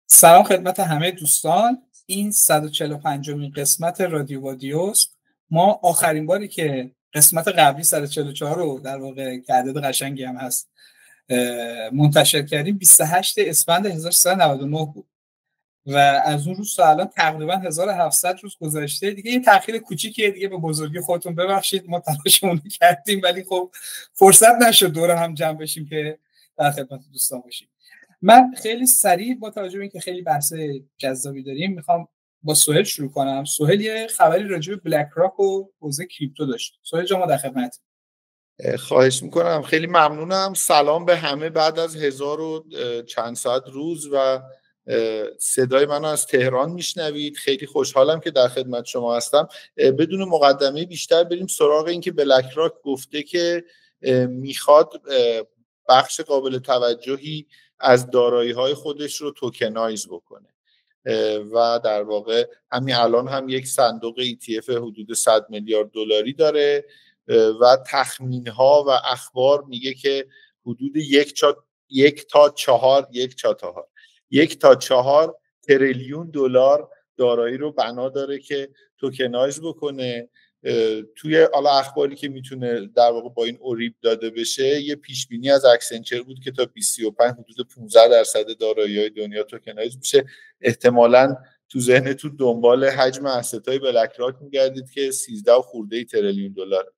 سلام خدمت همه دوستان. این 145مین قسمت رادیو وادیوست. ما آخرین باری که قسمت قبلی 144 رو در واقع که عدد قشنگی هم هست منتشر کردیم 28 اسفند 1399 بود و از اون روز تا الان تقریبا 1700 روز گذشته. دیگه یه تأخیر کوچیکیه دیگه، به بزرگی خودتون ببخشید، ما تلاشمون رو کردیم ولی خب فرصت نشد دور هم جمع بشیم که در خدمت دوستان باشیم. من خیلی سریع با توجه به اینکه خیلی بحث جذابی داریم میخوام با سهیل شروع کنم. سهیل یه خبری راجع به بلک راک و حوزه کریپتو داشت. سهیل جان ما در خدمت. خواهش میکنم، خیلی ممنونم. سلام به همه بعد از 1000 و چند ساعت روز و صدای منو از تهران میشنوید. خیلی خوشحالم که در خدمت شما هستم. بدون مقدمه بیشتر بریم سراغ این که بلک راک گفته که میخواد بخش قابل توجهی از دارایی‌های خودش رو توکنایز بکنه و در واقع همین الان هم یک صندوق ETF حدود 100 میلیارد دلاری داره و تخمین‌ها و اخبار میگه که حدود 1 تا 4 تریلیون دلار دارایی رو بنا داره که توکنایز بکنه. توی حالا اخباری که میتونه در واقع با این اوریب داده بشه، یه پیش بینی از اکسنچر بود که تا 2035 حدود 15% دارایی‌های دنیا توکنایز میشه. احتمالاً تو ذهنتون دنبال حجم اسست‌های بلک راک میگردید که 13 خورده تریلیون دلار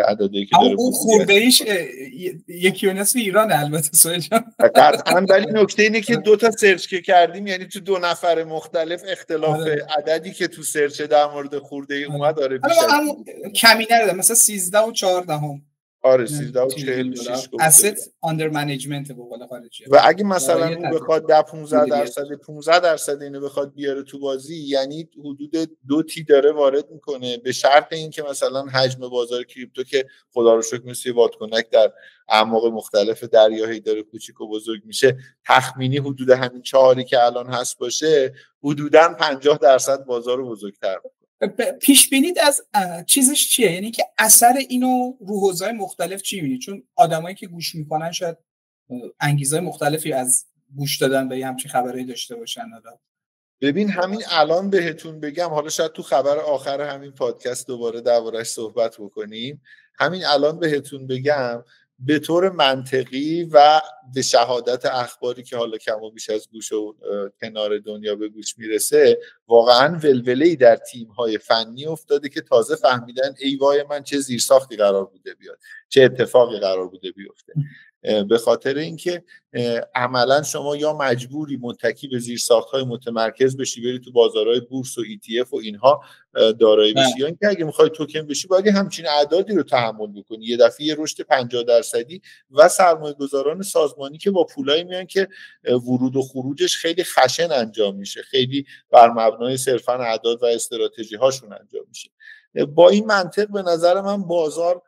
عددی که داره. اون خورده‌ایش 1.5 ایران البته سهیل جان. قطعاً، ولی نکته اینه که 2 تا سرچ که کردیم، یعنی تو 2 نفر مختلف اختلاف عددی که تو سرچ در مورد خورده‌ای اومد داره بیش از کمی نرده، مثلا 13 و 14. آره 13 و 46 asset under management به قول خارجی. و اگه مثلا اون بخواد 15% اینو بخواد بیاره تو بازی، یعنی حدود 2 تی داره وارد میکنه، به شرط اینکه مثلا حجم بازار کریپتو که خدا رو شکر مثل واتکنک در اعماق مختلف دریاهی داره کوچیک و بزرگ میشه، تخمینی حدود همین 4 که الان هست باشه، حدوداً 50% بازار رو بزرگتر میکنه. پیش بینید از چیزش چیه؟ یعنی که اثر اینو رو حوزه‌های مختلف چی می‌بینید؟ چون آدمایی که گوش میکنن شاید انگیزهای مختلفی از گوش دادن به همچین خبرایی داشته باشن. ببین همین الان بهتون بگم، حالا شاید تو خبر آخر همین پادکست دوباره درباره‌اش صحبت بکنیم، همین الان بهتون بگم به طور منطقی و به شهادت اخباری که حالا کم و بیش از گوش و کنار دنیا به گوش میرسه، واقعا ولوله‌ای در تیم‌های فنی افتاده که تازه فهمیدن ای وای من چه زیرساختی قرار بوده بیاد، چه اتفاقی قرار بوده بیفته. به خاطر اینکه عملا شما یا مجبوری متکی به زیرساخت‌های متمرکز بشی، بری تو بازارهای بورس و ETF و اینها دارایی بشی، یا اینکه اگه می‌خوای توکن بشی باید همچین اعدادی رو تحمل بکنی، یه دفعه یه رشد 50% و سرمایه‌گذاران سازمانی که با پولایی میان که ورود و خروجش خیلی خشن انجام میشه، خیلی بر مبنای صرفاً اعداد و استراتژی هاشون انجام میشه. با این منطق به نظر من بازار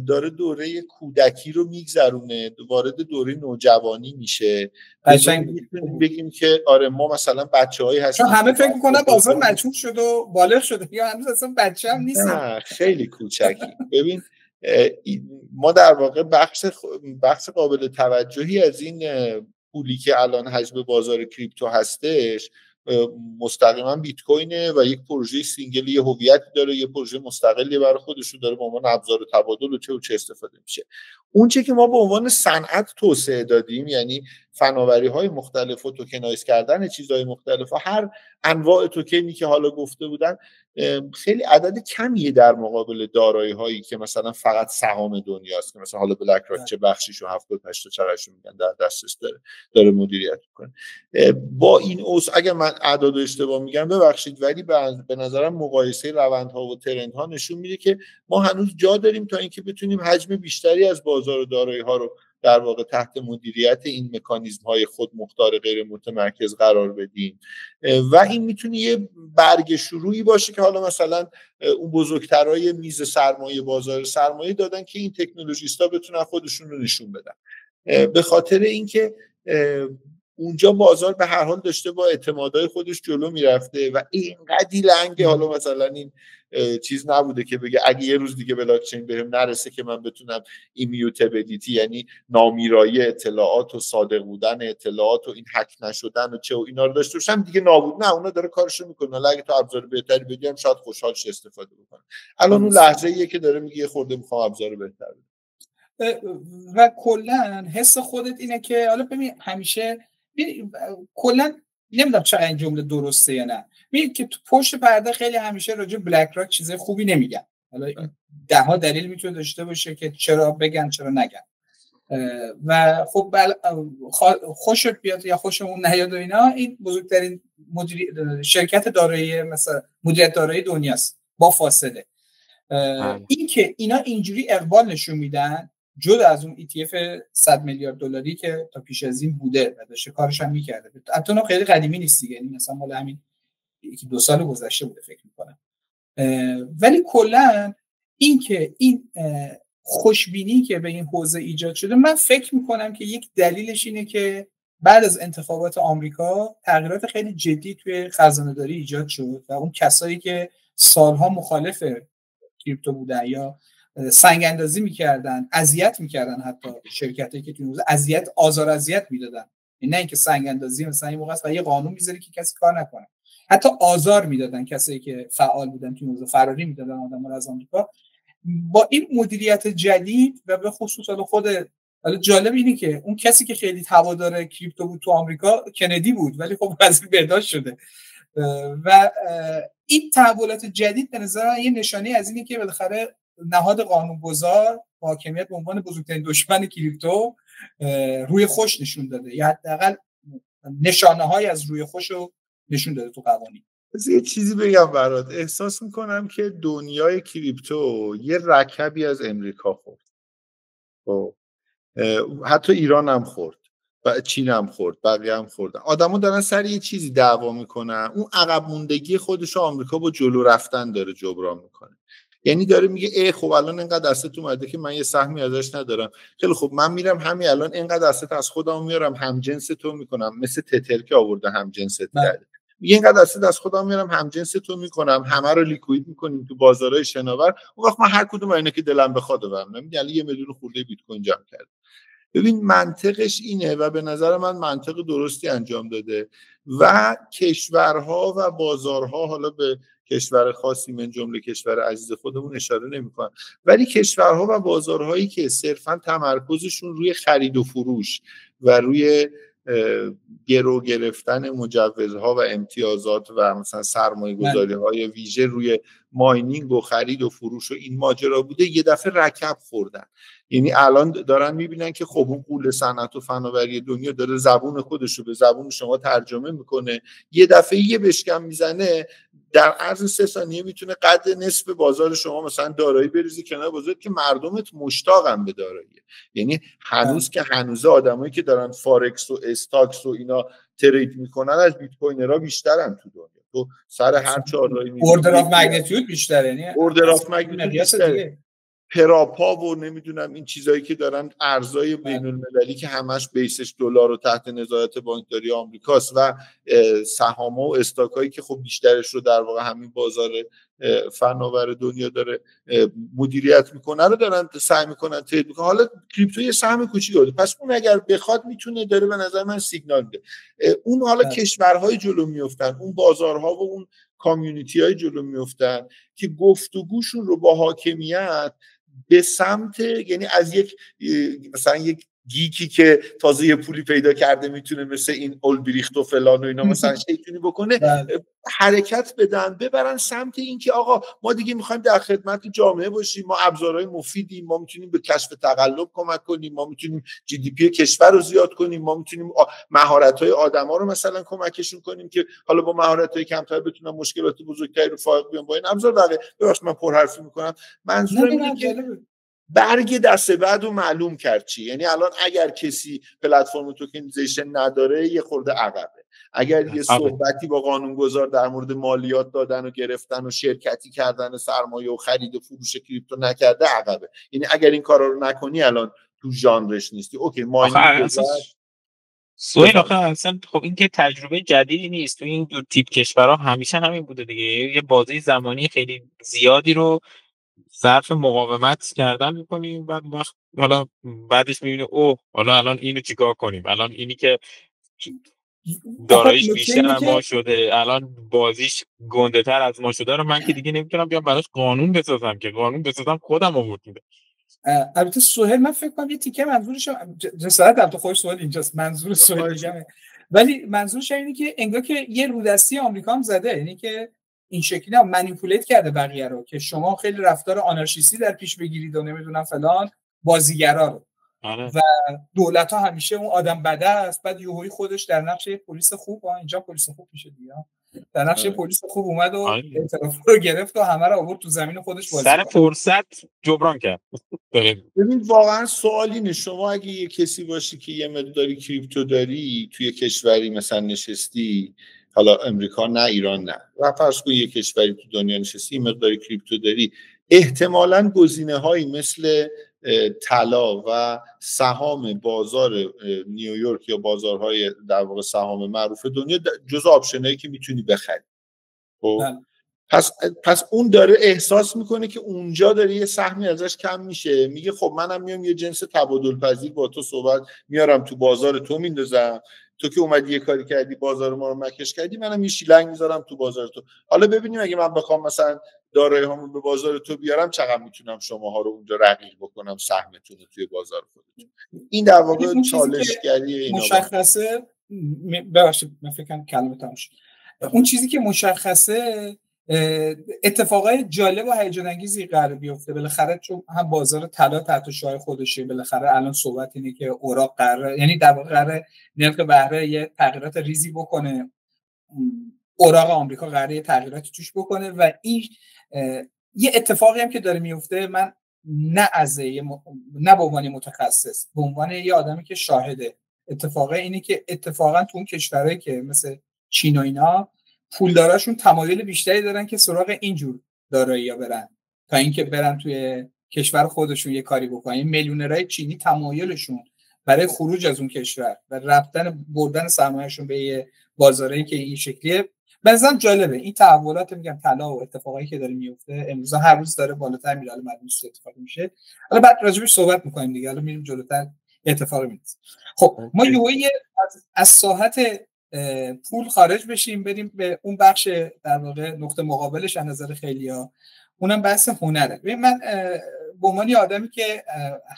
داره دوره کودکی رو میگذرونه، وارد دوره نوجوانی میشه. میتونیم بگیم که آره ما مثلا بچه‌هایی هستیم، همه فکر میکنن بازار مجهول شده و بالغ شده، یا هنوز اصلا بچه هم نیستیم. نه خیلی کوچکی. ببین ما در واقع بخش قابل توجهی از این پولی که الان حجم بازار کریپتو هستش مستقیما بیت کوینه و یک پروژه سینگلی، یه هویتی داره، یه پروژه مستقلی برای خودش رو داره به عنوان ابزار تبادل و چه استفاده میشه. اون چه که ما به عنوان صنعت توسعه دادیم، یعنی فناوری‌های مختلف و توکنایز کردن چیزهای مختلف و هر انواع توکنی که حالا گفته بودن، خیلی عدد کمیه در مقابل دارایی‌هایی که مثلا فقط سهام دنیاست که مثلا حالا بلک راک چه بخشیشو 78 تا چقدرشو میگن در دستش داره مدیریت میکنه. با این اگر من اعداد اشتباه میگم ببخشید، ولی به نظرم مقایسه روندها و ترندها نشون میده که ما هنوز جا داریم تا اینکه بتونیم حجم بیشتری از بازار دارایی‌ها رو در واقع تحت مدیریت این مکانیزم‌های خود مختار غیر متمرکز قرار بدیم و این میتونه یه برگ شروعی باشه که حالا مثلا اون بزرگترای میز سرمایه بازار سرمایه دادن که این تکنولوژیستا بتونن خودشون رو نشون بدن. به خاطر اینکه اونجا بازار به هر حال داشته با اعتمادهای خودش جلو میرفته و اینقدی لنگه. حالا مثلا این چیز نبوده که بگه اگه یه روز دیگه بلاک چین بهم نرسه که من بتونم ایمیوتابیلیتی، یعنی نامیرایی اطلاعات و صادق بودن اطلاعات و این هک نشدن و چه و اینا رو داشته باشم دیگه نابود. نه، اونا داره کارشو میکنه. اگه تو ابزار بهتری بدی هم شاید خوشحال شه استفاده بکنه. الان اون لحظه‌ایه که داره میگه خورده میخوام ابزار بهتر بدم. و کلا حس خودت اینه که حالا ببین همیشه کلا نمیدونم چقدر این جمله درسته یا نه، میگه که تو پشت پرده خیلی همیشه راجع بلک راک چیزای خوبی نمیگن. حالا این ده ها دلیل میتونه داشته باشه که چرا بگن چرا نگن و خب خوشت بیاد یا خوشمون نیاد و اینا، این بزرگترین شرکت دارایی مثلا مدیریت دارایی دنیاست با فاصله. این که اینا اینجوری اقبال نشون میدن جدا از اون ETF 100 میلیارد دلاری که تا پیش از این بوده و داشته کارش هم میکرده، البته خیلی قدیمی نیست دیگه، یعنی مثلا مال همین 1-2 سال گذشته بوده فکر میکنم. ولی کلا این که این خوشبینی که به این حوزه ایجاد شده، من فکر میکنم که یک دلیلش اینه که بعد از انتخابات آمریکا تغییرات خیلی جدی توی خزانه‌داری ایجاد شد و اون کسایی که سالها مخالف کریپتو بودن یا سنگ اندازی میکردن، اذیت میکردن، حتی شرکتایی که توی حوزه آزار اذیت میدادن، نه اینکه سنگ اندازی مثلا این موقع است و یه قانون میذاری که کسی کار نکنه، حتی آزار میدادن کسایی که فعال بودن توی حوزه، فراری میدادن آدم‌ها از آمریکا. با این مدیریت جدید و به خصوص حالا جالب اینه که اون کسی که خیلی هوادار کریپتو بود تو آمریکا کندی بود، ولی خب وضعیت بهداشت شده و این تحولات جدید به نظر من یه نشانه از اینه که بالاخره نهاد قانونگذار حاکمیت به عنوان بزرگترین دشمن کریپتو روی خوش نشون داده، یا حداقل نشانه‌های از روی خوش رو نشون داده تو قوانین. یه چیزی بگم برات، احساس میکنم که دنیای کریپتو یه رکبی از امریکا خورد، حتی ایران هم خورد و چین هم خورد، بقیه هم خوردن. آدمو دارن سر یه چیزی دعوا میکنن، اون عقب موندگی خودشو آمریکا با جلو رفتن داره جبران میکنه. یعنی داره میگه خب الان اینقدر دستت اومده که من یه سهمی ازش ندارم، خیلی خب من میرم همین الان اینقدر دستت از خودم میارم هم جنس تو میکنم، مثل تتر که آورده هم جنست کرده، میگه اینقدر دستت از خودم میارم هم جنس تو میکنم، همه رو لیکوید میکنیم تو بازارهای شناور، اون وقت من هر کدوم اینا که دلم بخواد ببرم. یعنی 1 میلیون خورده بیت کوین جمع کرد. ببین منطقش اینه و به نظر من منطق درستی انجام داده و کشورها و بازارها، حالا به کشور خاصی من جمله کشور عزیز خودمون اشاره نمی‌کنم، ولی کشورها و بازارهایی که صرفاً تمرکزشون روی خرید و فروش و روی گرو گرفتن مجوزها و امتیازات و مثلا سرمایه‌گذاری‌های ویژه روی ماینینگ و خرید و فروش و این ماجرا بوده، یه دفعه رکب خوردن. یعنی الان دارن میبینن که خب اون غول صنعت و فناوری دنیا داره زبون خودش رو به زبون شما ترجمه میکنه، یه دفعه یه بشکم میزنه، در عرض 3 ثانیه میتونه قد نصف بازار شما مثلا دارایی بریزه کنار بازار که مردمت مشتاقن به دارایی. یعنی هنوز که هنوز آدمایی که دارن فارکس و استاکس و اینا ترید میکنن از بیت کوینرها بیشترن تو دنیا. تو سر هر چهارراهی میبینی اوردر اف مگنیتیود بیشتره، یعنی اوردر اف مگنیتیود پراپا و نمیدونم این چیزایی که دارن ارزای بین المللی که همش بیسش دلار و تحت نظارت بانکداری آمریکاست و سهام‌ها و استاکایی که خب بیشترش رو در واقع همین بازار فناور دنیا داره مدیریت میکنه رو دارن سعی میکنن ترید میکنن. حالا کریپتو یه سهم کوچیکی داره، پس اون اگر بخواد میتونه داره به نظر من سیگنال میده. اون حالا کشورهای جلو میافتن، اون بازارها و اون کامیونیتی‌های جلو میافتن که گفتگوشون رو با حاکمیت به سمت، یعنی از یک مثلا یک گیکی که تازه یه پولی پیدا کرده میتونه مثل این اولبریخت و فلان و اینا مثلا شیطونی بکنه، حرکت بدن ببرن سمت این که آقا ما دیگه میخوایم در خدمت جامعه باشیم، ما ابزارهای مفیدیم، ما میتونیم به کشف تقلب کمک کنیم، ما میتونیم جی دی پی کشور رو زیاد کنیم، ما میتونیم مهارت‌های آدما رو مثلا کمکشون کنیم که حالا با مهارت‌های کمتر بتونن مشکلات بزرگتری رو فائق بیان با این ابزار. بقیه ببخشید من پرحرفی میکنم، منظورم اینه که برگ دست بعد رو معلوم کرد چی. یعنی الان اگر کسی پلتفرم توکنیزیشن نداره یه خورده عقبه، اگر یه صحبتی با قانونگذار در مورد مالیات دادن و گرفتن و شرکتی کردن سرمایه و خرید و فروش کریپتو نکرده عقبه. یعنی اگر این کارا رو نکنی الان تو ژانرش نیستی. اوکی ماینینگ سویل آخه اصلا خب این که تجربه جدیدی نیست، تو این دو تیپ کشورها همیشه همین بوده دیگه، یه بازه زمانی خیلی زیادی رو صرف مقاومت کردن میکنیم، بعد وقت حالا بعدش میبینیم اوه حالا الان اینو چیکار کنیم، الان اینی که داراییش بیشتر از ما شده، الان بازیش گنده تر از ما شده رو من که دیگه نمیتونم بیام براش قانون بسازم، که قانون بسازم خودم آورد میده. البته سهیل من فکر کنم یه تیکه منظورش جسارت البته خودش سوال اینجاست، منظور سهیل میگم، ولی منظورش اینه که انگار که یه رودستی آمریکا هم زده، یعنی که این شکلی هم مانیپولیت کرده بقیه رو که شما خیلی رفتار آنارشیستی در پیش بگیرید و نمیدونم فلان بازیگرا رو. و دولت ها همیشه اون آدم بده است، بعد یهویی خودش در نقش پلیس خوب، اینجا پلیس خوب میشه دیگه، در نقش پلیس خوب اومد و اعتراف رو گرفت و همه رو آورد تو زمین خودش بازی سر فرصت جبران کرد. ببین واقعا سوال اینه، شما اگه یه کسی باشی که یه مقداری کریپتو داری توی کشوری مثلا نشستی، حالا امریکا نه ایران نه، و فرض کن یه کشوری تو دنیا نشستی مقداری کریپتو داری، احتمالاً گزینه‌هایی مثل طلا و سهام بازار نیویورک یا بازارهای در واقع سهام معروف دنیا جزء آپشنایی که میتونی بخری. خب پس اون داره احساس میکنه که اونجا داره یه سهمی ازش کم میشه، میگه خب منم میام یه جنس تبادل پذیر با تو صحبت میارم تو بازار تو میندازم، تو که اومدی یه کاری کردی بازار ما رو مکش کردی، منم یه شیلنگ میذارم تو بازار تو، حالا ببینیم اگه من بخوام مثلا دارایی‌هامو به بازار تو بیارم چقدر میتونم شماها رو اونجا رقیق بکنم سهمتون رو توی بازار خودتون. این در واقع چالشگری اینا مشخصه. ببخشید من فکر کنم کلمه تموم شد. اون چیزی که مشخصه اتفاقای جالب و هیجان انگیزی قرار بیفته بالاخره، چون هم بازار طلا تحت شعاع خودشه، بالاخره الان صحبت اینه که اوراق قراره، یعنی در واقع قراره نرخ بهره یه تغییرات ریزی بکنه، اوراق آمریکا قراره یه تغییراتی توش بکنه و این یه اتفاقی هم که داره میفته، من نه به عنوان متخصص، به عنوان یه آدمی که شاهده اتفاقه اینه که اتفاقا تو اون کشورهایی که مثل چین و اینا پولداراشون تمایل بیشتری دارن که سراغ اینجور دارایی‌ها برن تا اینکه برن توی کشور خودشون یه کاری بکنن. میلیونرهای چینی تمایلشون برای خروج از اون کشور و رفتن بردن سرمایه‌شون به یه بازاری که این شکلیه مثلا جالبه. این تحولات میگم طلا و اتفاقایی که داره میفته امروز هر روز داره بالاتر میره، معلومه اتفاقی میشه، حالا بعد راجبش صحبت می‌کنیم دیگه، حالا میریم جلوتر اتفاقی میفته. خب ما یه از ساحت پول خارج بشیم بریم به اون بخش در واقع نقطه مقابلش از نظر خیلیا، اونم بحث هنره. ببین من به عنوان یه آدمی که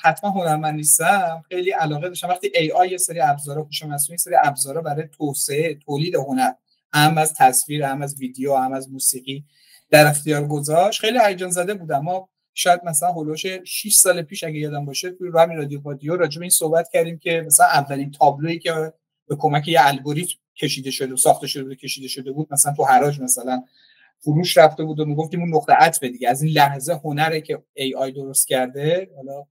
حتما هنرمند نیستم خیلی علاقه داشتم وقتی AI یه سری ابزارا هوش مصنوعی یه سری ابزارا برای توسعه تولید هنر، هم از تصویر هم از ویدیو هم از موسیقی در اختیار گذاشت، خیلی هیجان زده بودم. ما شاید مثلا هولوش 6 سال پیش اگه یادم باشه توی رادیو وادیو راجع به این صحبت کردیم که مثلا اولین تابلویی که به کمک یه الگوریتم کشیده شده و ساخته شده و کشیده شده بود مثلا تو حراج مثلا فروش رفته بود و میگفتیم اون نقطه عطف دیگه از این لحظه هنره که AI درست کرده، حالا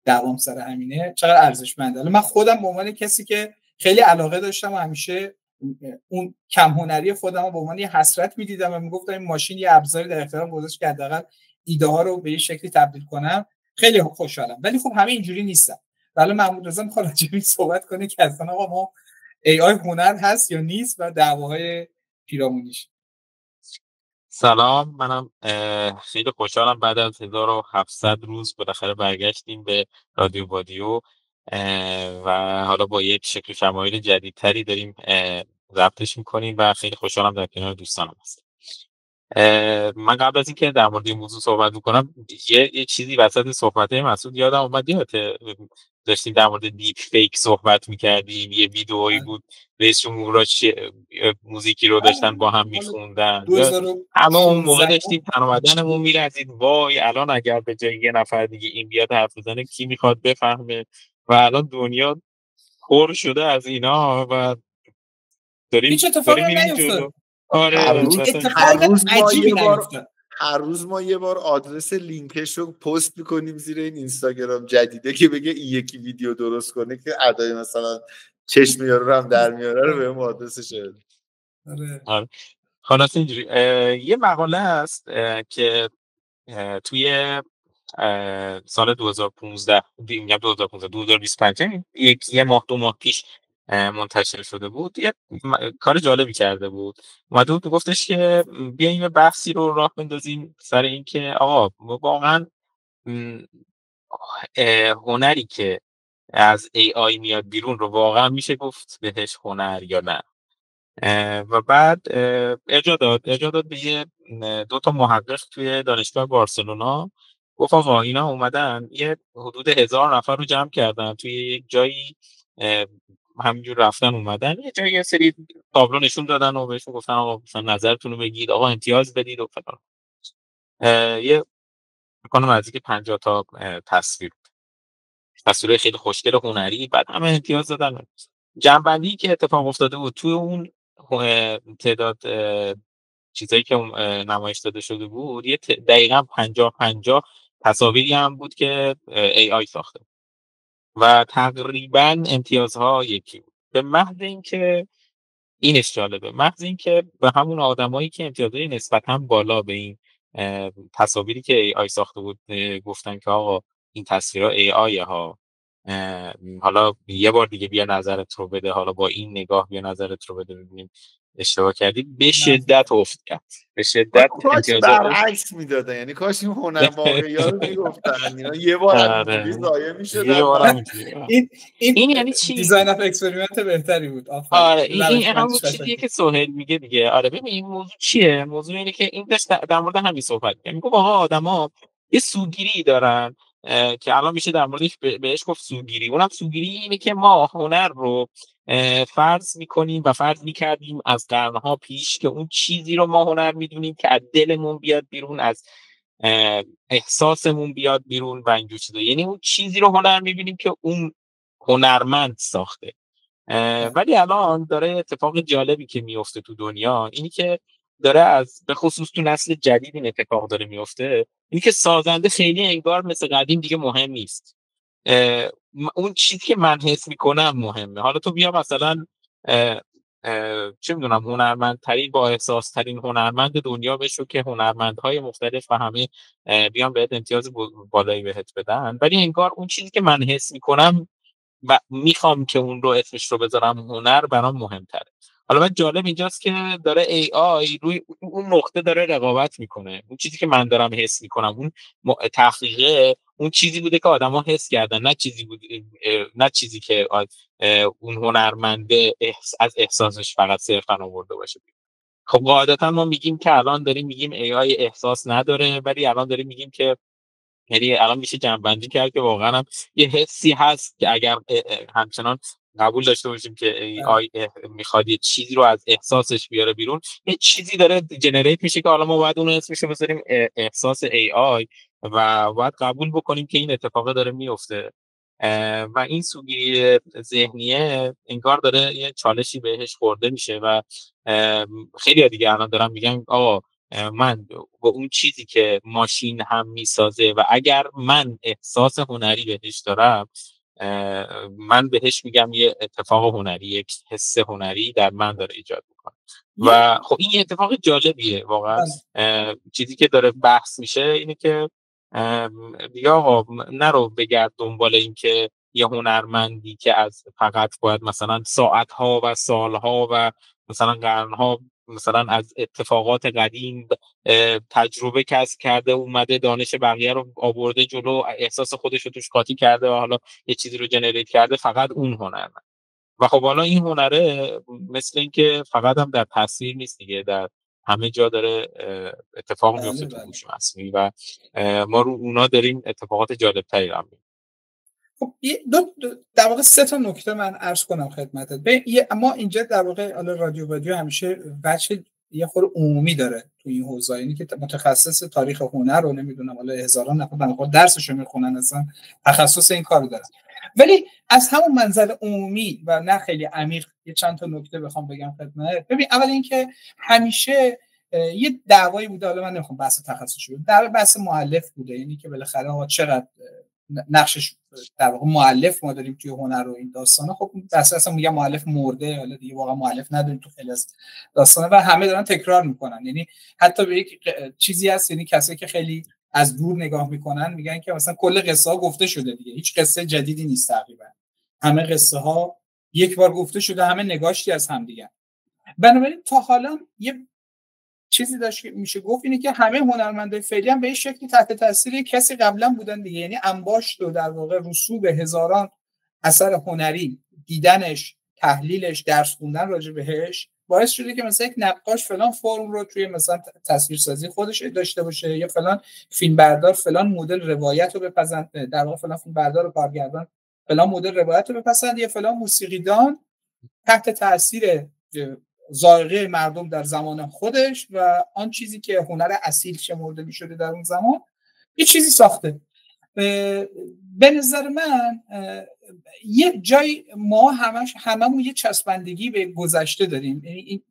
دوام سر همینه، چقدر ارزشمنده. حالا من خودم به عنوان کسی که خیلی علاقه داشتم و همیشه اون کم هنری خودم رو به عنوان یه حسرت می‌دیدم و میگفتم این ماشین یه ابزاری در اختیارم گذاشت که حداقل ایده ها رو به یه شکلی تبدیل کنم، خیلی خوشحالم. ولی خب همه اینجوری نیستن. حالا محمود رضا می‌خواد راجعش صحبت کنه که اصلا آقا ما AI هنر هست یا نیست و دعواهای پیرامونیش. سلام، منم خیلی خوشحالم بعد از 1700 روز بالاخره برگشتیم به رادیو وادیو و حالا با یک شکل شمایل جدیدتری داریم ضبطش میکنیم و خیلی خوشحالم در کنار دوستانم هستم. من قبل از اینکه در مورد این موضوع صحبت بکنم یه چیزی وسط صحبته مسعود یادم اومد، یادت داشتیم در مورد دیپ فیک صحبت میکردیم، یه ویدئویی بود رئیس جمهورا موزیکی رو داشتن با هم میخوندن، اما اون موقع داشتیم تن و بدنمون میلرزید وای الان اگر به جای یه نفر دیگه این بیاد حرف بزنه کی میخواد بفهمه، و الان دنیا پر شده از اینا و داریم میریم جلو. آره هر روز ما یه بار آدرس لینکش رو پست میکنیم زیر این اینستاگرام جدیده که بگه این یکی ویدیو درست کنه که ادای مثلا چشم یارو هم در میاره رو به اون آدرسش بده. آره خلاص اینجوری یه مقاله هست که توی سال 2015 میگم 2025 یه ماه دو ماه پیش منتشر شده بود، یه کار جالبی کرده بود. اومده بود گفتش که بیایم یه بحثی رو راه بندازیم سر این که آقا واقعا هنری که از AI میاد بیرون رو واقعا میشه گفت بهش هنر یا نه. و بعد ارجاع داد به یه 2 تا محقق توی دانشگاه بارسلونا. گفت آقا اینا اومدن یه حدود 1000 نفر رو جمع کردن توی یک جایی، همینجور رفتن اومدن یه جایی یه سری تابلو نشون دادن و بهشون گفتن آقا مثلا نظرتون رو بگید، آقا امتیاز بدید و فلان. یه میکنم نزدیک 50 تا تصویر خیلی خوشگل و هنری، بعد همه امتیاز دادن. جمع‌بندی که اتفاق افتاده بود توی اون تعداد چیزایی که نمایش داده شده بود، یه دقیقاً 50 تصاویری هم بود که AI ساخته و تقریباً امتیازها یکی بود. به محض اینکه اینش جالبه، محض اینکه به همون آدمایی که امتیازهای نسبتاً بالا به این تصاویری که AI ساخته بود گفتن که آقا این تصویرها AI ها، حالا یه بار دیگه بیا نظرت رو بده، حالا با این نگاه بیا نظرت رو بده ببینیم اشتباه کردی، به شدت افت کرد، به شدت کاش امتیازات افت. برعکس میدادن، یعنی کاش این هنر واقعی ها رو میگفتن اینا یه بار همینجوری آره ضایع یه میشدن. بار همینجوری. این این یعنی چی؟ دیزاین اف اکسپریمنت بهتری بود. آفرین، آره این روش همون بندیش چیزیه قشنگه. که سهیل میگه دیگه. آره ببین این موضوع چیه؟ موضوع اینه که این داشت در مورد همین صحبت می‌کنه. میگه آقا آدما یه سوگیری دارن که الان میشه در موردش بهش گفت سوگیری. اونم سوگیری اینه که ما هنر رو فرض میکنیم و فرض میکردیم از قرنها پیش که اون چیزی رو ما هنر میدونیم که از دلمون بیاد بیرون، از احساسمون بیاد بیرون و اینجور چیزا. یعنی اون چیزی رو هنر میبینیم که اون هنرمند ساخته. ولی الان داره اتفاق جالبی که میفته تو دنیا اینی که داره از به خصوص تو نسل جدید این اتفاق داره میفته، اینی که سازنده خیلی انگار مثل قدیم دیگه مهم نیست. اون چیزی که من حس میکنم مهمه. حالا تو بیا مثلا چه میدونم هنرمندترین با احساس ترین هنرمند دنیا بشو که هنرمندهای مختلف و همه بیان بهت امتیاز بالایی بهت بدن، ولی انگار اون چیزی که من حس میکنم و میخوام که اون رو اسمش رو بذارم هنر برام مهمتره. حالا من جالب اینجاست که داره AI روی اون نقطه داره رقابت میکنه. اون چیزی که من دارم حس میکنم، اون تحقیقه اون چیزی بوده که آدما حس کردن، نه چیزی بود، نه چیزی که اون هنرمنده از احساسش فقط صرفا آورده باشه. خب قاعدتا ما میگیم که الان داریم میگیم AI احساس نداره، ولی الان داریم میگیم که یعنی الان میشه جمع‌بندی کرد که واقعا هم یه حسی هست که اگر همچنان قبول داشته باشیم که AI میخواد یه چیزی رو از احساسش بیاره بیرون، یه چیزی داره جنریت میشه که حالا ما باید اون اسمش رو بذاریم احساس AI و باید قبول بکنیم که این اتفاق داره میفته. و این سوگیری ذهنیه انگار داره یه چالشی بهش خورده میشه و خیلی دیگه الان دارن میگن آقا من با اون چیزی که ماشین هم میسازه و اگر من احساس هنری بهش دارم، من بهش میگم یه اتفاق هنری، یک حس هنری در من داره ایجاد میکنه. و خب این یه اتفاق جالبیه واقعا. چیزی که داره بحث میشه اینه که دیگه آقا نرو بگرد دنبال این که یه هنرمندی که از فقط باید مثلا ساعتها و سالها و مثلا قرنها مثلا از اتفاقات قدیم تجربه کسب کرده اومده دانش بقیه رو آورده جلو، احساس خودش رو توش قاطی کرده و حالا یه چیزی رو جنریت کرده، فقط اون هنرمند. و خب حالا این هنره مثل اینکه فقط هم در تصویر نیست دیگه، در همه جا داره اتفاق میفته تو بله. هوش مصنوعی و ما رو اونا داریم اتفاقات جالب تری رو می‌بینیم. خب در واقع 3 تا نکته من عرض کنم خدمتت. اما اینجا در واقع رادیو همیشه بچه یه خورده عمومی داره تو این حوزه، اینی که متخصص تاریخ هنر رو نمیدونم حالا هزاران نفر درسشو میخونن اصلا تخصص این کارو دارن، ولی از همون منظر عمومی و نه خیلی عمیق یه چند تا نکته بخوام بگم خدمتت. ببین اول اینکه همیشه یه دعوایی بوده، حالا من نمیخوام بحث تخصصی بگم، دعوا بحث مؤلف بوده، یعنی که بالاخره آقا چقدر نقشش در واقع مؤلف ما داریم توی هنر و این داستانا. خب اصلا میگم مؤلف مرده، حالا دیگه واقعا مؤلف نداریم تو خیلی از داستانا و همه دارن تکرار میکنن. یعنی حتی به یک چیزی هست، یعنی کسایی که خیلی از دور نگاه میکنن میگن که مثلا کل قصه ها گفته شده دیگه، هیچ قصه جدیدی نیست تقریبا، همه قصه ها یک بار گفته شده، همه نگاشتی از هم دیگه. بنابراین تا حالا یه چیزی داشت که میشه گفت اینه که همه هنرمندای فعلی هم به این شکلی تحت تاثیر کسی قبلا بودن دیگه، یعنی انباشت و در واقع رسوب هزاران اثر هنری، دیدنش، تحلیلش، درس خوندن راجع بهش باعث شده که مثلا یک نقاش فلان فرم رو توی مثلا تصویرسازی خودش داشته باشه، یا فلان فیلمبردار فلان مدل روایت رو بپسند، در واقع فلان فیلمبردار و کارگردان فلان مدل روایت رو بپسند، یا فلان موسیقیدان تحت تاثیر ذائقه مردم در زمان خودش و آن چیزی که هنر اصیل شمرده می‌شده در اون زمان یه چیزی ساخته. به نظر من یه جای ما هممون یه چسبندگی به گذشته داریم، یعنی این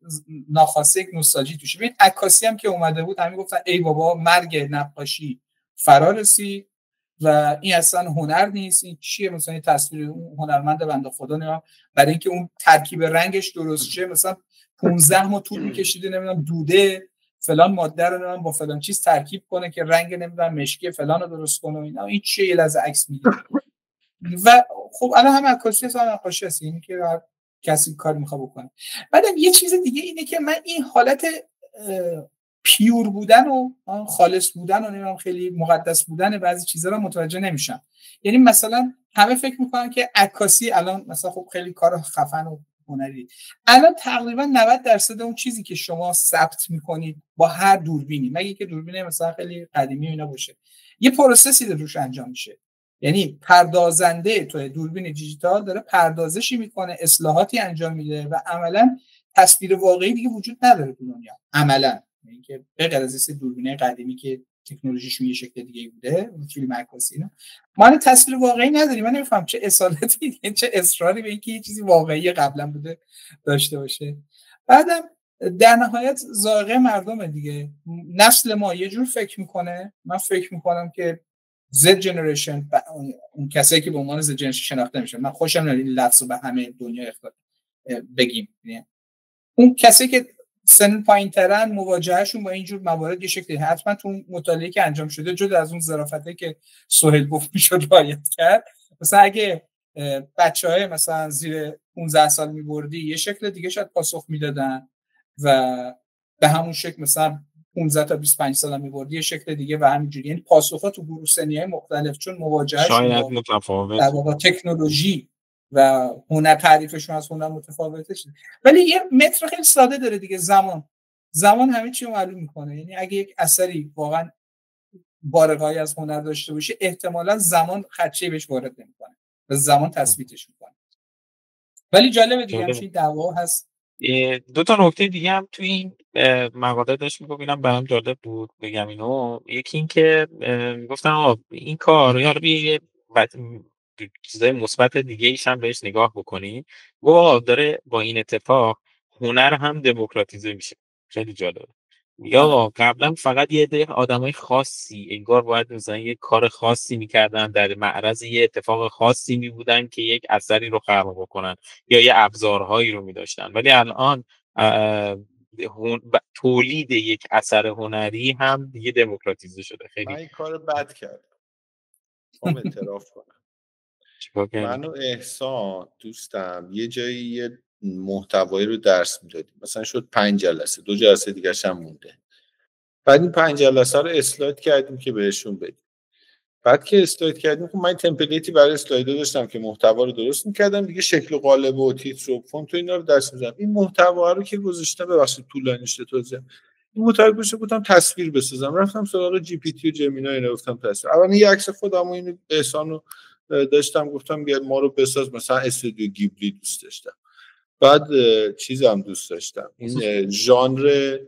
ناخواسته یک نوستالژی توشه. ببین عکاسی هم که اومده بود همین گفتن ای بابا مرگ نقاشی فرا رسید و این اصلا هنر نیست، این چیه؟ مثلا این تصویر اون هنرمند بنده خدا نمیدونم برای اینکه اون ترکیب رنگش درست شه مثلا 15 ماه طول می‌کشیده نمیدونم دوده فلان ماده رو نمیدونم با فلان چیز ترکیب کنه که رنگ نمیدونم مشکی فلان رو درست کنه. اینا این چیه؟ یه لحظه عکس میگیره و خب الان هم عکاسی هست هم نقاشی هست، اینی که کسی کار میخواد بکنه. بعدم یه چیز دیگه اینه که من این حالت پیور بودن و خالص بودن و نمیدونم خیلی مقدس بودن بعضی چیزا رو متوجه نمیشم. یعنی مثلا همه فکر میکنن که عکاسی الان مثلا خب خیلی کار خفن و هنری، الان تقریبا 90% اون چیزی که شما ثبت میکنید با هر دوربینی، مگه که دوربین مثلا خیلی قدیمی اینا باشه، یه پروسسی روش انجام میشه. یعنی پردازنده تو دوربین دیجیتال داره پردازشی میکنه، اصلاحاتی انجام میده و عملا تصویر واقعی دیگه وجود نداره تو دنیا عملا. یعنی که به غیر از دوربینای قدیمی که تکنولوژیشون یه شکل دیگه بوده، فیلم عکاسی اینا، ما تصویر واقعی نداریم. من نمیفهم چه اصالتی چه اصراری به اینکه یه چیزی واقعی قبلا بوده داشته باشه. بعدم در نهایت ذائقه مردم دیگه، نسل ما یه جور فکر میکنه، من فکر میکنم که زد جنریشن، اون کسایی که به عنوان زد جنریشن شناخته میشن، من خوشم نمیاد این لفظو به همه دنیا بگیم، اون کسایی که سن پایین‌ترن مواجههشون با اینجور موارد یه شکلی حتما تو مطالعه که انجام شده جدا از اون ظرافتی که سهیل گفت میشد رعایت کرد. مثلا اگه بچهای مثلا زیر 15 سال میبردی یه شکل دیگه شاید پاسخ میدادن و به همون شکل مثلا 15 تا 25 سال میبردی یه شکل دیگه و همینجوری. یعنی پاسخات تو گروه سنی‌های مختلف چون مواجههشون شاید متفاوت در واقع تکنولوژی و هنر تعریفشون از هنر متفاوته شده. ولی یه متر خیلی ساده داره دیگه، زمان همه چی رو معلوم میکنه. یعنی اگه یک اثری واقعا بارقایی از هنر داشته باشه احتمالاً زمان خدشه بهش وارد نمیکنه و زمان تثبیتش میکنه. ولی جالبه دیگه همین دعوا هست. دو تا نکته دیگه هم توی این مقاله داشت میگم برام جالب بود بگم اینو. یکی این که گفتم این کار حالا یه چیزای مثبت دیگه ایش هم بهش نگاه بکنی، داره با این اتفاق هنر هم دموکراتیزه میشه. خیلی جالبه. یا قبلا فقط یه عده آدمای خاصی انگار باید مثلا یه کار خاصی میکردن، در معرض یه اتفاق خاصی میبودن که یک اثری رو خلق بکنن یا یه ابزارهایی رو میداشتن، ولی الان تولید یک اثر هنری هم دیگه دموکراتیزه شده. خیلی من این کار بد کردم، هم اعتراف کنم. من و احسان دوستم یه جایی یه محتوایی رو درس میدادیم، مثلا شد 5 جلسه، 2 جلسه دیگه هم مونده. بعد این 5 جلسه رو اسلاید کردیم که بهشون بدیم. بعد که اسلاید کردیم، خب من تمپلیتی برای اسلایدها داشتم که محتوا رو درست می‌کردم دیگه، شکل و قالب و تیتر و فونت و اینا رو درس می‌دادم. این محتوا رو که گذاشتم، ببخشید طولانی شده توضیح، این محتوا رو گفتم تصویر بسازم، رفتم سراغ جی پی تی و جمینا اینا، گفتم تصویر. اول یه عکس خودم و اینو احسانو داشتم، گفتم بیا ما رو بساز، مثلا استودیو گیبلی دوست داشتم، بعد چیزام دوست داشتم، این ژانر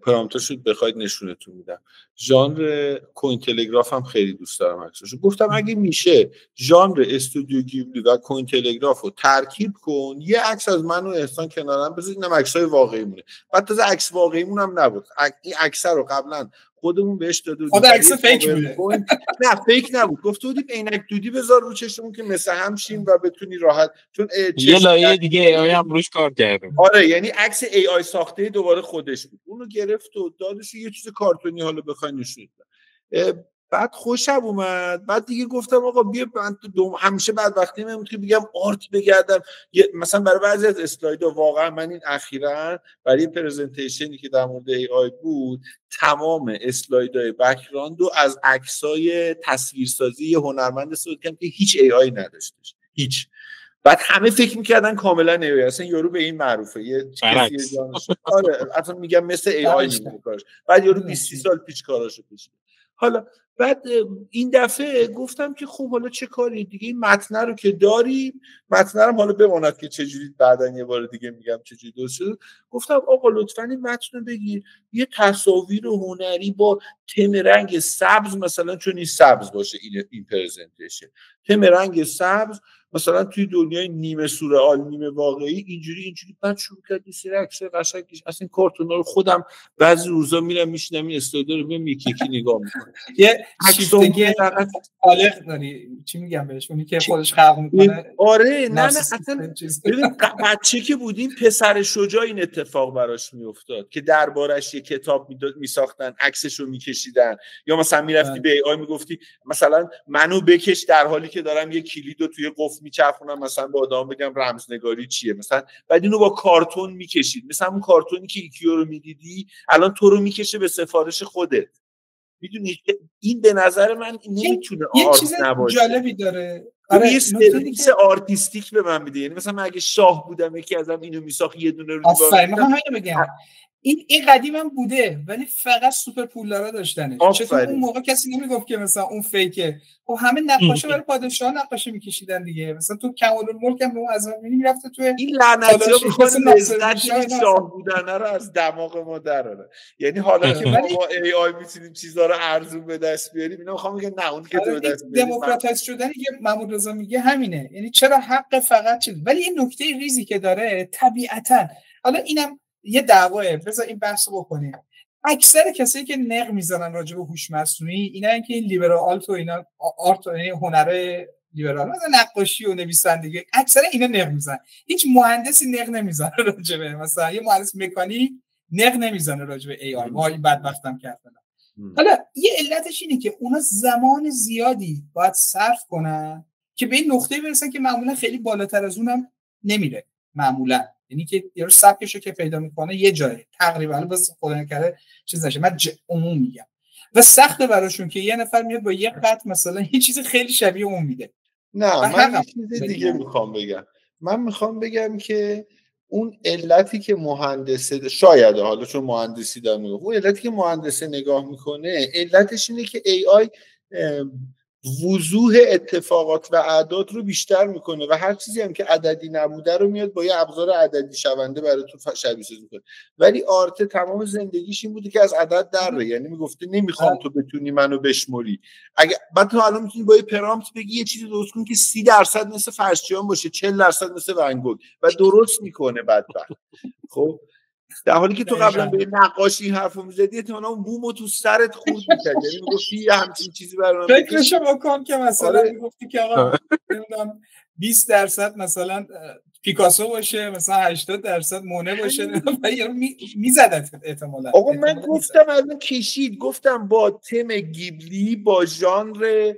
پرامپتا شد بخواید نشونتون میدم، ژانر کوین تلگراف هم خیلی دوست دارم عکساشو. گفتم اگه میشه ژانر استودیو گیبلی و کوین تلگراف رو ترکیب کن، یه عکس از من و احسان کنارم بذار، اینم عکسای واقعی مونه. بعد تازه عکس واقعیمون هم نبود، این عکس رو قبلا خودمون بهش داده بودیم، خود عکس فیک بوده. نه فیک نبود، گفته بودیم عینک دودی بذار رو چشمون که مثل هم شیم و بتونی راحت، چون یه لایه دیگه ای آی هم روش کار کردیم. آره یعنی عکس ای آی ساخته دوباره خودش بود، اونو گرفت و دادش یه چیز کارتونی حالا بخواید نشون بده. بعد خوشم اومد. بعد دیگه گفتم آقا بیا من همیشه بعد وقتی من که بگم آرت بگردم مثلا برای بعضی از اسلایدها. واقعا من این اخیراً برای پرزنتیشنی که در مورد ای آی بود تمام اسلایدهای بک‌گراند رو از عکسای تصویرسازی هنرمند استفاده کردم که هیچ ای آی نداشتش، هیچ. بعد همه فکر می‌کردن کاملا ای آی، اصلا یارو به این معروفه یه کسی جانش. آره اصلا میگم مثل ای آی میمونه کارش. بعد یارو 20 سال پیش کاراشو کشید. حالا بعد این دفعه گفتم که خب حالا چه کاری دیگه، این متن رو که داریم، متن رو حالا بماند که چجوری بعداً یه بار دیگه میگم چجوری درست شد. گفتم آقا لطفاً این متن رو بگیر یه تصاویر هنری با تم رنگ سبز، مثلا چون این سبز باشه این پرزنتیشن، تم رنگ سبز مثلا توی دنیای نیمه سورئال نیمه واقعی اینجوری بعد شروع کرد یه سری عکس قشنگش. اصلا این کارتونا رو خودم بعضی روزا میرم میشینم این استودیو رو میام یکی نگاه میکنم. یه شیفتگی خالق داری چی میگم بهش، اونی که خودش خلق میکنه. آره نه اصلا ببین بچه که بودیم پسر شجاع این اتفاق براش میافتاد که دربارش یه کتاب میساختن، عکسش رو میکشیدن، یا مثلا میرفتی به ای آی میگفتی مثلا منو بکش در حالی که دارم یه کلیدو توی قفل میچرخونم مثلا با آدم بگم رمزنگاری چیه مثلا، بعد اینو با کارتون میکشید. مثلا اون کارتونی که ایکیو رو میدیدی الان تو رو میکشه به سفارش خودت. میدونی این به نظر من نمیتونه آرت نباشه. یه جالبی داره. آره یه سرویس آرتیستیک به من میده. یعنی مثلا من اگه شاه بودم یکی ازم اینو میساخت یه دونه رو بگم این قدیم هم بوده ولی فقط سوپر پولدارا داشتنه. چطور اون موقع کسی نمیگفت که مثلا اون فیکه؟ خب همه نقاشه برای پادشاه نقاشی میکشیدن دیگه. مثلا تو کمال‌الملک هم اون از میرفته تو این لعنتی‌ها می‌خوان لذت شاه بودن رو از دماغ ما دراره. یعنی حالا که ما با ای آی میتونیم چیزا رو ارزون به دست بیاریم، اینا میخوام بگن نه اون که به دست بیاریم دموکراتایز شدن که محمود رضا میگه همینه. یعنی چرا حق فقط چیز، ولی این نکته ریزی که داره طبیعتاً، حالا اینم یه دعواه، بذار این بحثو بکنیم. اکثر کسایی که نق میزنن راجع به هوش مصنوعی اینا که این لیبرال و اینا آرت و هنر لیبرال مثلا نقاشی و نویسندگی، اکثر اینا نق میزنن. هیچ مهندسی نق نمیزنه راجع به مثلا یه مهندس مکانیک نق نمیزنه راجع به ای آی. ما این بدبختم کردن. حالا یه علتش اینه که اونا زمان زیادی باید صرف کنن که به این نقطه برسن که معمولا خیلی بالاتر از اونم نمیره معمولا. یعنی که یارو سبکشو که پیدا میکنه یه جایی تقریبا بس خدا نکره چیز نشه، من عموم میگم، و سخته براشون که یه نفر میاد با یه خط مثلا یه چیز خیلی شبیه اون میده. نه من یه چیز دیگه میخوام بگم. من میخوام بگم که اون علتی که مهندسه شاید حالا چون مهندسی دارم میگم، اون علتی که مهندسه نگاه میکنه علتش اینه که ای آی وضوح اتفاقات و اعداد رو بیشتر میکنه و هر چیزی هم که عددی نبوده رو میاد با یه ابزار عددی شونده برای تو شبیه سازی میکنه. ولی آرت تمام زندگیش این بوده که از عدد دره. یعنی میگفته نمیخوام تو بتونی منو بشموری. اگه بعد تو الان میتونی با یه پرامپت بگی یه چیزی درست کن که 30% مثل فرشچیان باشه، 40% مثل ون گوگ و درست میکنه بدبخت. خب در حالی که تو قبلا به نقاشی این حرفو میزدی احتمالاً اون بومو تو سرت خورد می‌کرد. یعنی میگفتی یه همچین چیزی برام فکرشو بکن که مثلا میگفتی که آقا نمیدونم 20% مثلا پیکاسو باشه، مثلا 80% مونه باشه و یارو میزدت احتمالاً. آقا من گفتم الان کشید، گفتم با تم گیبلی با ژانر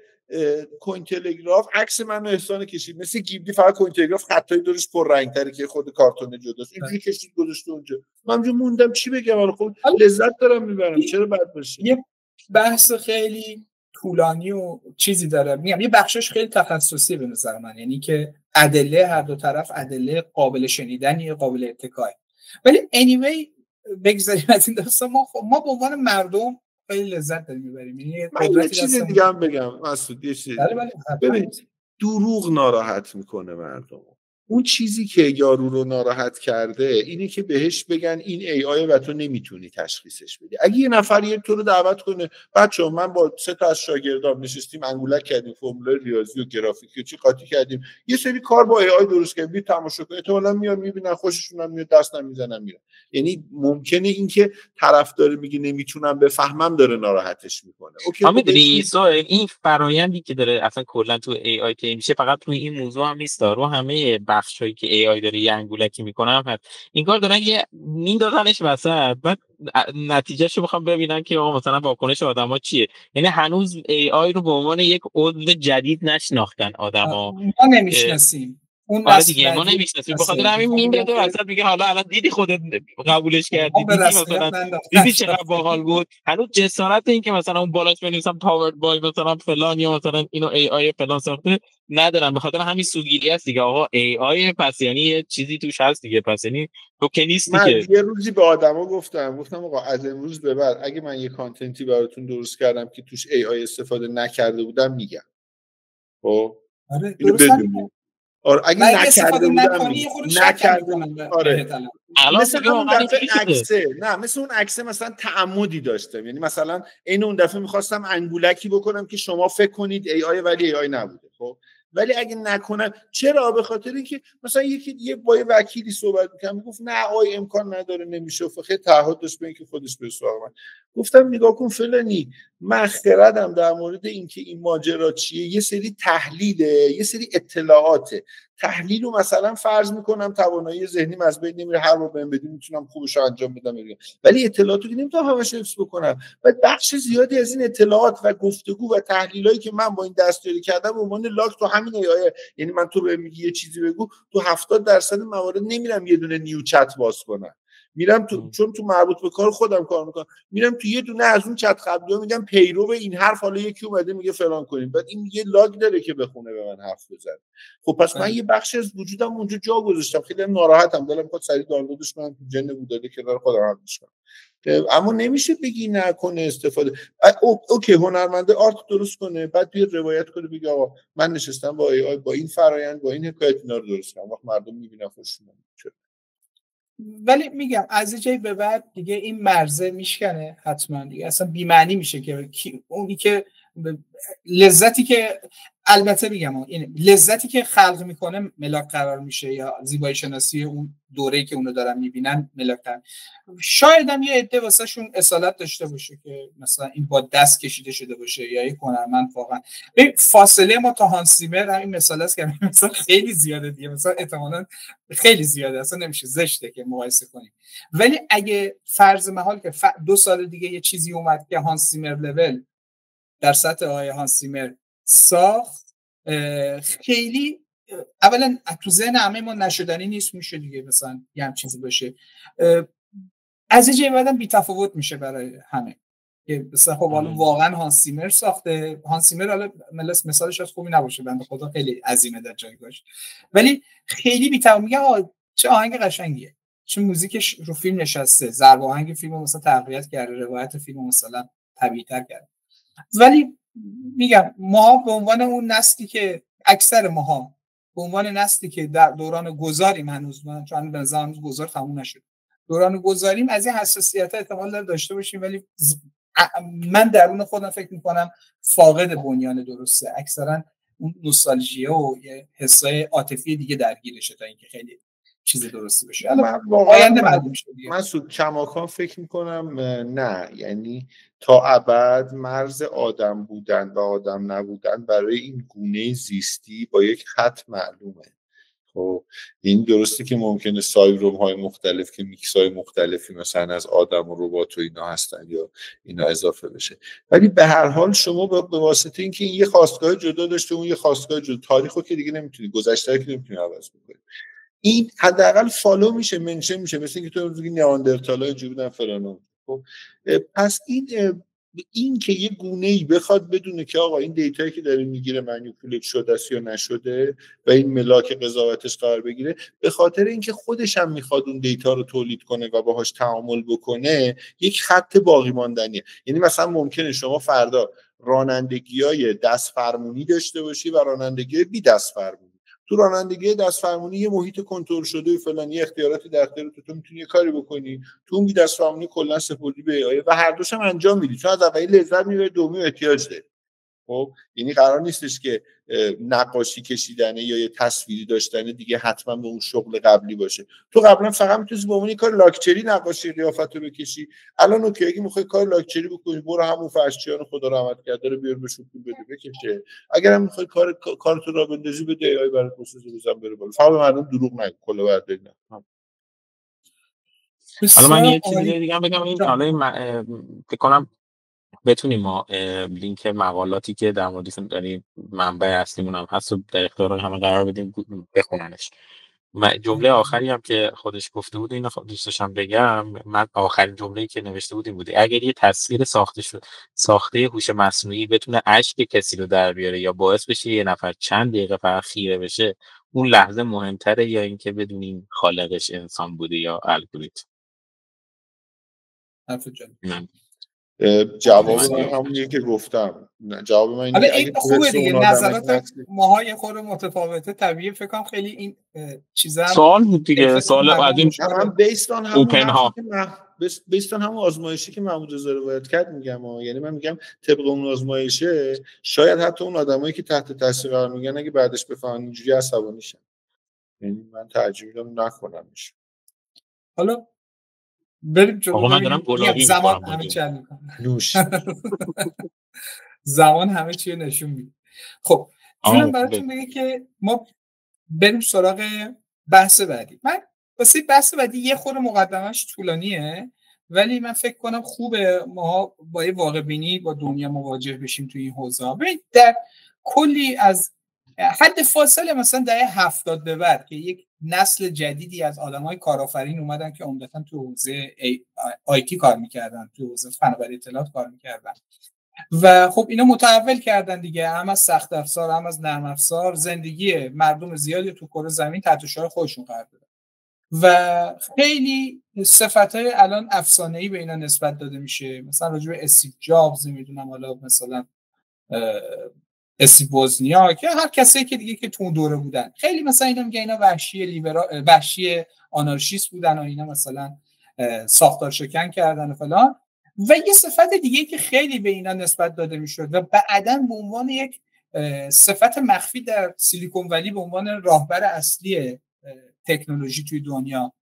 کوین تلگراف عکس منو احسان کشید. مثل گیبلی فقط کوین تلگراف خطای دورش پر رنگ تره که خود کارتون جداست. اینجوری کشید گذاشته اونجا. من موندم چی بگم. حالا خب لذت دارم میبرم، چرا بد باشه؟ یه بحث خیلی طولانی و چیزی داره. میگم یه بخشش خیلی تخصصی به نظر من، یعنی که ادله هر دو طرف ادله قابل شنیدنی، قابل اتکای. ولی anyway بگذاریم از این داستان. ما به عنوان مردم خیلی لذت داریم میبریم. یه چیز دیگه هم بگم مسعود، یه چیز ببین دروغ ناراحت میکنه مردم. اون چیزی که یارو رو ناراحت کرده اینه که بهش بگن این ای آی و تو نمیتونی تشخیصش بدی. اگه یه نفر تو رو دعوت کنه بچه‌ها من با 3 تا از شاگردام نشستیم انگولک کردیم، فرمول ریاضی و گرافیکی و چی قاطی کردیم، یه سری کار با ای آی درست کردیم، بی تماشا کنید، احتمالاً میاد میبینن خوششون هم میاد، دست نمیزنن میرن. یعنی ممکنه این که طرف داره میگه نمیتونم بفهمم داره ناراحتش میکنه. اوکی میدونی این فرآیندی که داره اصلا کلا تو ای آی که میشه فقط تو این موضوع هم نیست، رو همه بخشایی که ای آی داره یه انگولکی میکنم هست. این کار دارن یه میندازنش وسط، بعد نتیجهشو بخوام ببینن که مثلا واکنش آدما چیه. یعنی هنوز ای آی رو به عنوان یک عضو جدید نشناختن آدما. ما نمیشناسیم، اون آره نسل دیگه ما بعدی نمیشناسیم، به خاطر همین میندازه وسط میگه حالا الان دیدی خودت قبولش کردی، به دیدی رسمیت مثلا ننداختن. دیدی چقدر باحال بود. هنوز جسارت این که مثلا اون بالاش بنویسم پاورد بای مثلا فلان یا مثلا اینو ای آی فلان ساخته ندارن. به خاطر همین سوگیری است دیگه. آقا ای آی پس یعنی یه چیزی توش هست دیگه، پس یعنی تو که نیستی من که. یه روزی به آدما گفتم آقا از امروز به بعد اگه من یه کانتنتی براتون درست کردم که توش ای آی استفاده نکرده بودم میگم. خب آره اینو درست هم. بدونی. آره اگه اگه نکرده استفاده بودم نکنی میگم. خود شک هم نکرده میکنن آره. بهت الان. الان مثل دیگه همون واقعا دفعه اینجوری شده. عکسه، نه مثل اون عکسه مثلا تعمدی داشتم، یعنی مثلا این اون دفعه میخواستم انگولکی بکنم که شما فکر کنید ای آی ولی ای آی نبوده. خب ولی اگه نکنم چرا؟ به خاطر اینکه مثلا یکی با یه وکیلی صحبت می‌کردم میگفت نه آی امکان نداره نمیشه، خیلی تعهد داشت به اینکه خودش به سراغ من. گفتم نگاه کن فلانی، من خردم در مورد اینکه این ماجرا چیه یه سری تحلیله، یه سری اطلاعاته. تحلیل رو مثلا فرض میکنم توانایی ذهنیم از بین نمیره، هر رو بهم بدی میتونم خوبش رو انجام بدم، ولی اطلاعاتی که نمیتونم همش حفظ بکنم. و بخش زیادی از این اطلاعات و گفتگو و تحلیلایی که من با این دستیاری کردم به عنوان لاگ تو همین AI، یعنی من تو بهم میگی یه چیزی بگو، تو 70% موارد نمیرم یه دونه نیو چت باز کنم، میرم تو چون تو مربوط به کار خودم کار میکنم، میرم تو یه دونه از اون چت قبلی‌ها میگم پیرو این حرف، حالا یکی اومده میگه فلان کنیم، بعد این یه لاگ داره که بخونه به من حرف بزنه. خب پس من یه بخشی از وجودم اونجا جا گذاشتم، خیلی ناراحتم، دلم می‌خواد سریع دانلودش کنم تو جن بوداده کنار خودم حلش کنم. اما نمیشه بگی نکنه استفاده. اوکی هنرمنده آرت درست کنه بعد بیاد روایت کنه بگه آقا من نشستم با ای آی با این فرآیند با این حکایت اینا رو درست کردم، وقت مردم میبینن خوششون میاد. ولی میگم از یه جایی به بعد دیگه این مرزه میشکنه حتما دیگه، اصلا بی‌معنی میشه که اونی که لذتی که، البته میگم این لذتی که خلق میکنه ملاک قرار میشه یا زیبایی شناسی اون دوره‌ای که اونو دارن میبینن ملاک قرار. شاید هم یه عده واسه شون اصالت داشته باشه که مثلا این با دست کشیده شده باشه یا یک هنرمند واقعا. فاصله ما تا هانس زیمر همین مثال است که مثلا خیلی زیاده دیگه، مثلا احتمالاً خیلی زیاده، اصلا نمیشه زشته که مقایسه کنیم. ولی اگه فرض محال که 2 سال دیگه یه چیزی اومد که هانس زیمر لول در سطح آقای هانس زیمر ساخت، خیلی اولا تو ذهن همه ما نشدنی نیست، میشه دیگه مثلا یه هم چیزی باشه، از یه جایی بعدم بی‌تفاوت میشه برای همه که مثلا خب حالا واقعا هانس زیمر ساخته. هانس زیمر حالا مثالش از خوبی نباشه، بنده خدا خیلی عظیمه در جایگاهش، ولی خیلی بی‌تفاوت. میگه چه آهنگ قشنگیه، چه موزیکش رو فیلم نشسته، ضرب آهنگ فیلمو مثلا تقویت کرده، روایت فیلمو مثلا طبیعی‌تر کرده. ولی میگم ما به عنوان اون نسلی که اکثر ماها به عنوان نسلی که در دوران گذاریم، هنوز من چون به نظرم گذار تموم نشد، دوران گذاریم، از این حساسیت احتمال داشته باشیم، ولی من درون خودم فکر میکنم فاقد بنیان درسته. اکثرا اون نوستالژیه و حسای عاطفی دیگه درگیرشه تا اینکه خیلی چیز درستی بشه. من واقعا مسعود کماکان فکر میکنم نه، یعنی تا ابد مرز آدم بودن و آدم نبودن برای این گونه زیستی با یک خط معلومه. خب این درسته که ممکنه سایبروم های مختلف که میکس های مختلفی مثلا از آدم و ربات و اینا هستن یا اینا اضافه بشه، ولی به هر حال شما به واسطه اینکه این یه خاستگاه جدا داشته اون یه خاستگاه جدا، تاریخو که دیگه نمیتونی، گذشته که نمیتونی عوض بکنی، این حداقل فالو میشه، منشن میشه، مثل اینکه تو میگی نیاندرتال‌ها اینجوری بودن فلان. خب پس این که یه گونه‌ای بخواد بدونه که آقا این دیتایی که داره میگیره مانیپولت شده است یا نشده و این ملاک قضاوتش قرار بگیره، به خاطر اینکه خودش هم میخواد اون دیتا رو تولید کنه و باهاش تعامل بکنه، یک خط باقی ماندنیه. یعنی مثلا ممکنه شما فردا رانندگی‌های دست فرمونی داشته باشی و رانندگی بی دست فرمونی. تو رانندگی دست فرمونی یه محیط کنترل شده و فلان، یه اختیاراتی در اختیار تو میتونی یه کاری بکنی، تو اون بی دست فرمونی کلا سپردی به AI و هر دوش هم انجام میدی، چون از اولی لذت میبری، دومی احتیاج داری. خب یعنی قرار نیستش که نقاشی کشیدنه یا یه تصویری داشتنه دیگه حتما به اون شغل قبلی باشه. تو قبلا فقط میتونی به عنوان کار لاکچری نقاشی قیافت رو بکشی، الان اوکی اگه میخوای کار لاکچری بکنی برو همون فرشچیان خدا رحمت کرده رو بیار بهشون پول بده بکشه، اگر هم میخوای کارتو را بندازی به دی‌آی برات پروسس بزن بره بالا، فقط به مردم دروغ نگو، کلا برداری نه. حالا من یه چیز دیگه هم بگم، این حالا فکر کنم بتونیم ما لینک مقالاتی که در موردش داریم منبع اصلیمون هم هست و در اختیار همه قرار بدیم بخوننش. جمله آخری هم که خودش گفته بود اینو دوست داشتم بگم، من آخرین جمله‌ای که نوشته بود این بوده: اگر یه تصویر ساخته هوش مصنوعی بتونه اشک کسی رو در بیاره یا باعث بشه یه نفر چند دقیقه فقط خیره بشه، اون لحظه مهمتره یا اینکه بدونیم خالقش انسان بوده یا الگوریتم؟ جواب من همونیه که گفتم. جواب من اینه این خوبه دیگه، نظرات ماهای خود متفاوته، طبیعی. فکر کنم خیلی این چیزا سوال بود دیگه، سوال قدیم هم بیستان همون آزمایشی که محمود رضا روایت کرد میگم یعنی من میگم طبق اون آزمایشه شاید حتی اون آدمایی که تحت تاثیر قرار میگن اگه بعدش بفهمن اینجوری عصبانی شن، یعنی من ترجیح میدم نکنمش. حالا بریم جلو. من دارم گلابی زمان همه چی نوش زمان همه چی نشون میده. خب جونم براتون بگه که ما بریم سراغ بحث بعدی. من واسه بحث بعدی یه خورده مقدمش طولانیه، ولی من فکر کنم خوبه ما با یه واقع بینی با دنیا مواجه بشیم توی این حوزه. ببین در کلی از حد فاصله مثلا دهه 70 به بعد که یک نسل جدیدی از آدمای کارآفرین اومدن که عمدتاً تو حوزه آیتی کار می‌کردن، تو حوزه فناوری اطلاعات کار می‌کردن و خب اینا متحول کردن دیگه، هم از سخت افزار هم از نرم افزار زندگی مردم زیادی تو کره زمین تحت شعار خودشون قرار دادن و خیلی صفت‌های الان افسانه‌ای به اینا نسبت داده میشه، مثلا راجع به استیو جابز میدونم، حالا مثلا استیو وزنیاک یا هر کسی که دیگه که تو اون دوره بودن، خیلی مثلا اینا میگن اینا وحشی آنارشیست بودن و اینا مثلا ساختار شکن کردن و فلان. و یه صفت دیگه که خیلی به اینا نسبت داده میشد و بعداً به عنوان یک صفت مخفی در سیلیکون ولی به عنوان راهبر اصلی تکنولوژی توی دنیا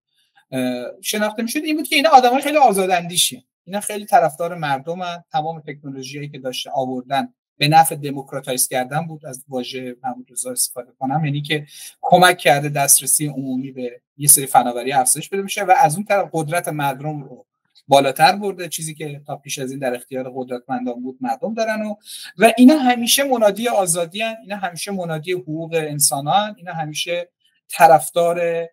شناخته میشد، این بود که اینا آدمای خیلی آزاداندیشی، اینا خیلی طرفدار مردمن، تمام تکنولوژیایی که داشته آوردن به نفع دموکراتایز کردن بود، از واژه محمود رضا استفاده کنم، یعنی که کمک کرده دسترسی عمومی به یه سری فناوری افزایش بده بشه و از اون طرف قدرت مردم رو بالاتر برده، چیزی که تا پیش از این در اختیار قدرتمندان بود مردم دارن و اینا همیشه منادی آزادی هن، اینا همیشه منادی حقوق انسان هن، اینا همیشه طرفدار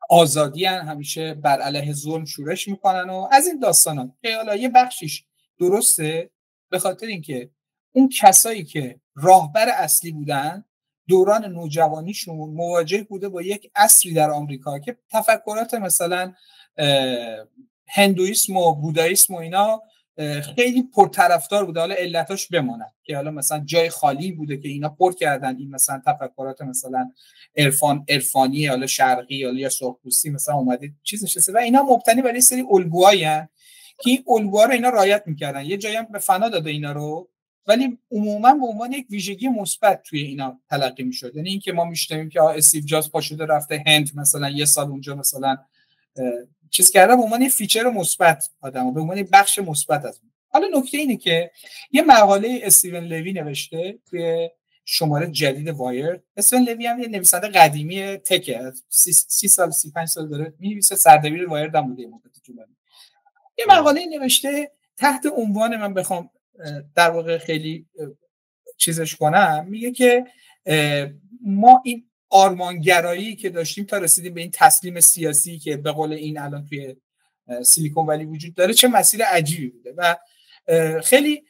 آزادی هن، همیشه بر علیه ظلم شورش میکنن و از این داستان ها که حالا یه بخشیش درسته، به خاطر اینکه اون کسایی که راهبر اصلی بودن دوران نوجوانیشون مواجه بوده با یک عصری در آمریکا که تفکرات مثلا هندویسم و بودایسم و اینا خیلی پرطرفدار بوده، حالا علتاش بماند که حالا مثلا جای خالی بوده که اینا پر کردن این مثلا تفکرات مثلا عرفانی حالا شرقی یا سرخپوستی مثلا اومده چیز نشسته و اینا مبتنی بر یه سری الگوهایی هستن که این الگوها رو اینا رعایت میکردن، یه جایی هم به فنا داده اینا رو، ولی عموما به عنوان یک ویژگی مثبت توی اینا تلقی میشد. یعنی اینکه ما میشنویم که استیو جابز پا شده رفته هند مثلا یه سال اونجا مثلا چیز کرده به عنوان یه فیچر مثبت آدمو، به عنوان بخش مثبت از اون. حالا نکته اینه که یه مقاله استیون لوی نوشته توی شماره جدید وایر. استیون لوی هم یه نویسنده قدیمی تکه، 30 سال 35 سال داره می‌نویسه، سردبیر وایر هم بوده مدت طولانی. یه مقاله نوشته تحت عنوان، من بخوام در واقع خیلی چیزش کنم، میگه که ما این آرمانگرایی که داشتیم تا رسیدیم به این تسلیم سیاسی که به قول این الان توی سیلیکون ولی وجود داره چه مسیر عجیبی بوده و خیلی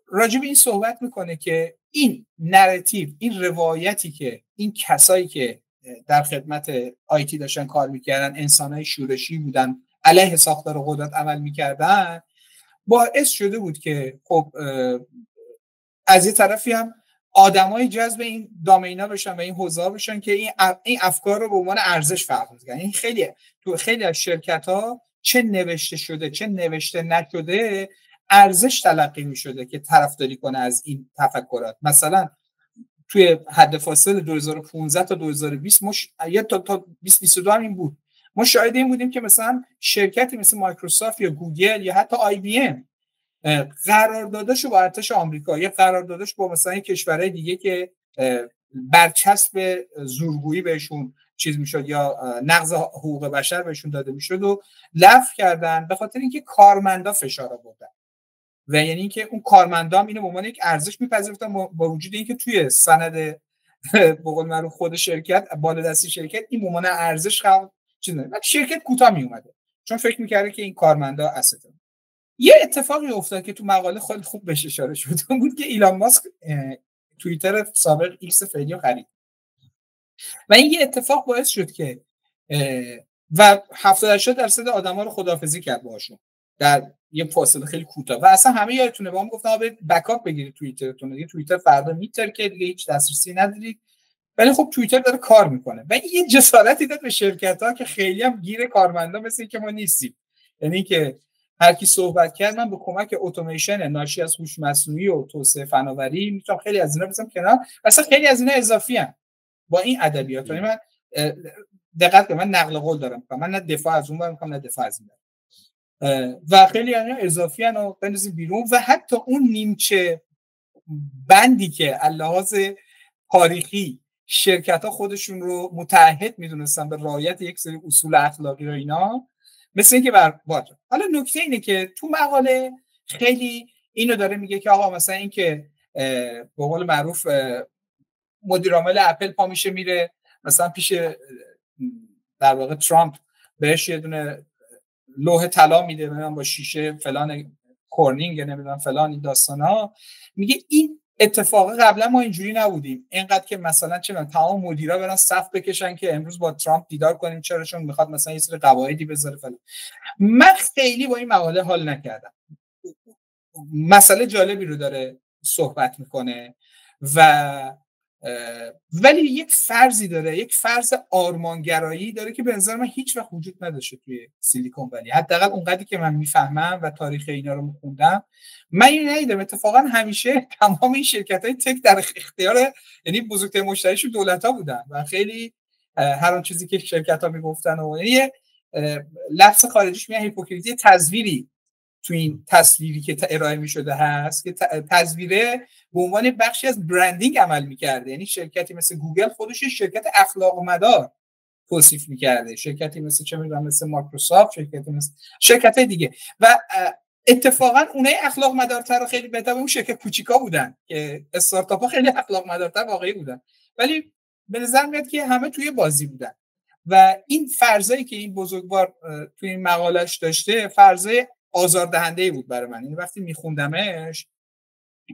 راجع به این صحبت میکنه که این نراتیو، این روایتی که این کسایی که در خدمت آیتی داشتن کار میکردن، انسانای شورشی بودن، علیه ساختار و قدرت عمل میکردن، باعث شده بود که خب از یه طرفی هم آدمای جذب این دامینه بشن و این حوزه بشن که این افکار رو به عنوان ارزش فرض کنن. این خیلی تو خیلی از شرکت‌ها چه نوشته شده چه نوشته نشده ارزش تلقی می‌شده که طرفداری کنه از این تفکرات. مثلا توی حد فاصله 2015 تا 2020 یا تا 2022 هم این بود، ما شاهد این بودیم که مثلا شرکتی مثل مایکروسافت یا گوگل یا حتی آی بی ام قرارداداشو با ارتش آمریکا یا قرارداداش با مثلا کشورهای دیگه که برچسب زورگویی بهشون چیز میشد یا نقض حقوق بشر بهشون داده میشد و لغو کردن به خاطر اینکه کارمندا فشار آوردن. و یعنی اینکه اون کارمندام اینو به عنوان یک ارزش میپذیرفتن با وجود اینکه توی سند به قول معروف خود شرکت بالادستی شرکت این به عنوان ارزش خلق چیز نمیشه. شرکت کوتاه می اومده چون فکر می‌کرده که این کارمندا استه. یه اتفاقی افتاد که تو مقاله خیلی خوب بهش اشاره شده بود که ایلان ماسک توییتر سابق ایکس فعلی رو خرید و این یه اتفاق باعث شد که و 70-80% آدما رو خداحافظی کرد باهاشون در یه فاصله خیلی کوتاه و اصلا همه یادتونه با هم گفتن برید بکاپ بگیرید توییترتون، دیگه توییتر فردا میتر که دیگه هیچ دسترسی ندارید. ولی خب توییتر داره کار میکنه و این یه جسارتی داد به شرکت‌ها که خیلی هم گیر کارمندا مثل که ما نیستیم. یعنی که هر کی صحبت کرد من به کمک اتوماسیون ناشی از هوش مصنوعی و توسعه فناوری میتونم خیلی از اینا بزنم کنار، اصلا خیلی از اینا اضافی ام با این ادبیات. من دقت کنم، من نقل قول دارم، من نه دفاع از اون میکنم نه دفاع از این و خیلی اینا اضافی ان و بنزین بیرون و حتی اون نیمچه بندی که لحاظ تاریخی شرکت‌ها خودشون رو متعهد میدونستن به رعایت یک سری اصول اخلاقی و اینا مثل اینکه برباد. حالا نکته اینه که تو مقاله خیلی اینو داره میگه که آقا مثلا این که به قول معروف مدیر عامل اپل پا میشه میره مثلا پیش در واقع ترامپ بهش یه دونه لوح طلا میده مثلا با شیشه فلان کورنینگ نمیدونم فلان این داستانا، میگه این اتفاقا قبلا ما اینجوری نبودیم، اینقدر که مثلا چه تمام مدیرا برن صف بکشن که امروز با ترامپ دیدار کنیم چرا چون میخواد مثلا یه سری قواعدی بذاره فلان. من خیلی با این مقاله حال نکردم. مسئله جالبی رو داره صحبت میکنه و ولی یک فرضی داره، یک فرض آرمانگرایی داره که به نظر من هیچ وقت وجود نداشته توی سیلیکون ولی، حداقل اونقدری که من میفهمم و تاریخ اینا رو میخوندم من اینو ندیدم. اتفاقا همیشه تمام این شرکت‌های تک در اختیار یعنی بزرگترین مشتریشون دولت‌ها بودن و خیلی هر اون چیزی که شرکت‌ها میگفتن و یه لفظ خارجیش میگن هیپوکریسی تصویری تو این تصویری که ارائه می‌شده هست که تصویره به عنوان بخشی از برندینگ عمل می‌کرده. یعنی شرکتی مثل گوگل خودش شرکت اخلاق مدار توصیف می‌کرده، شرکتی مثل چه می‌دونم مثل مایکروسافت، شرکتی مثل شرکت‌های دیگه و اتفاقا اونای اخلاق مدارتر خیلی بهتر اون شرکت کوچیکا بودن که استارتاپ‌ها خیلی اخلاق مدارتر واقعی بودن، ولی به نظر میاد که همه توی بازی بودن و این فرضایی که این بزرگوار توی این مقاله‌اش داشته فرضای آزاردهنده‌ای بود برای من. این وقتی میخوندمش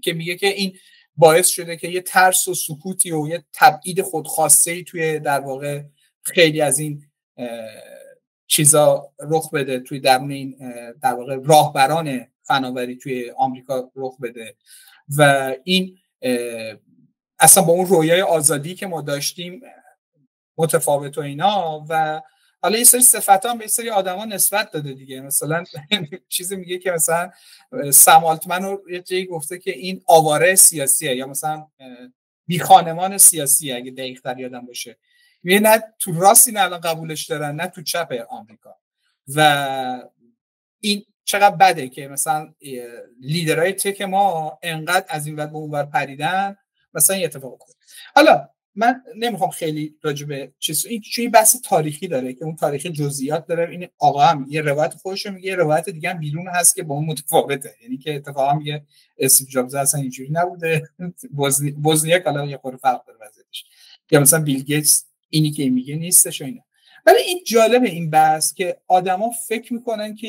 که میگه که این باعث شده که یه ترس و سکوتی و یه تبعید خودخواسته‌ای توی در واقع خیلی از این چیزا رخ بده توی درون این در واقع راهبران فناوری توی آمریکا رخ بده و این اصلا با اون رویای آزادی که ما داشتیم متفاوت و اینا و حالا یه سری صفات هم به یه سری آدما نسبت داده دیگه. مثلا چیزی میگه که مثلا سم آلتمن رو یه جایی گفته که این آواره سیاسیه یا مثلا بی خانمان سیاسیه اگه دقیق‌تر یادم باشه. میگه نه تو راستی نه الان قبولش دارن نه تو چپ آمریکا و این چقدر بده که مثلا لیدرهای تک ما انقدر از این ور به اون ور پریدن مثلا یه اتفاق افتاد. حالا من نمیخوام خیلی راجع به این چون بحث تاریخی داره که اون تاریخ جزئیات داره. این آقا هم یه روایت خودش میگه، یه روایت دیگه هم بیرون هست که با اون متفاوته، یعنی که اتفاقا میگه استیو جابز اصلا اینجوری نبوده، وزنیاک الان یه خورده فرق داره وضعیتش، یا مثلا بیل گیتس اینی که میگه نیستش و اینا. ولی این جالبه این بحث که آدما فکر میکنن که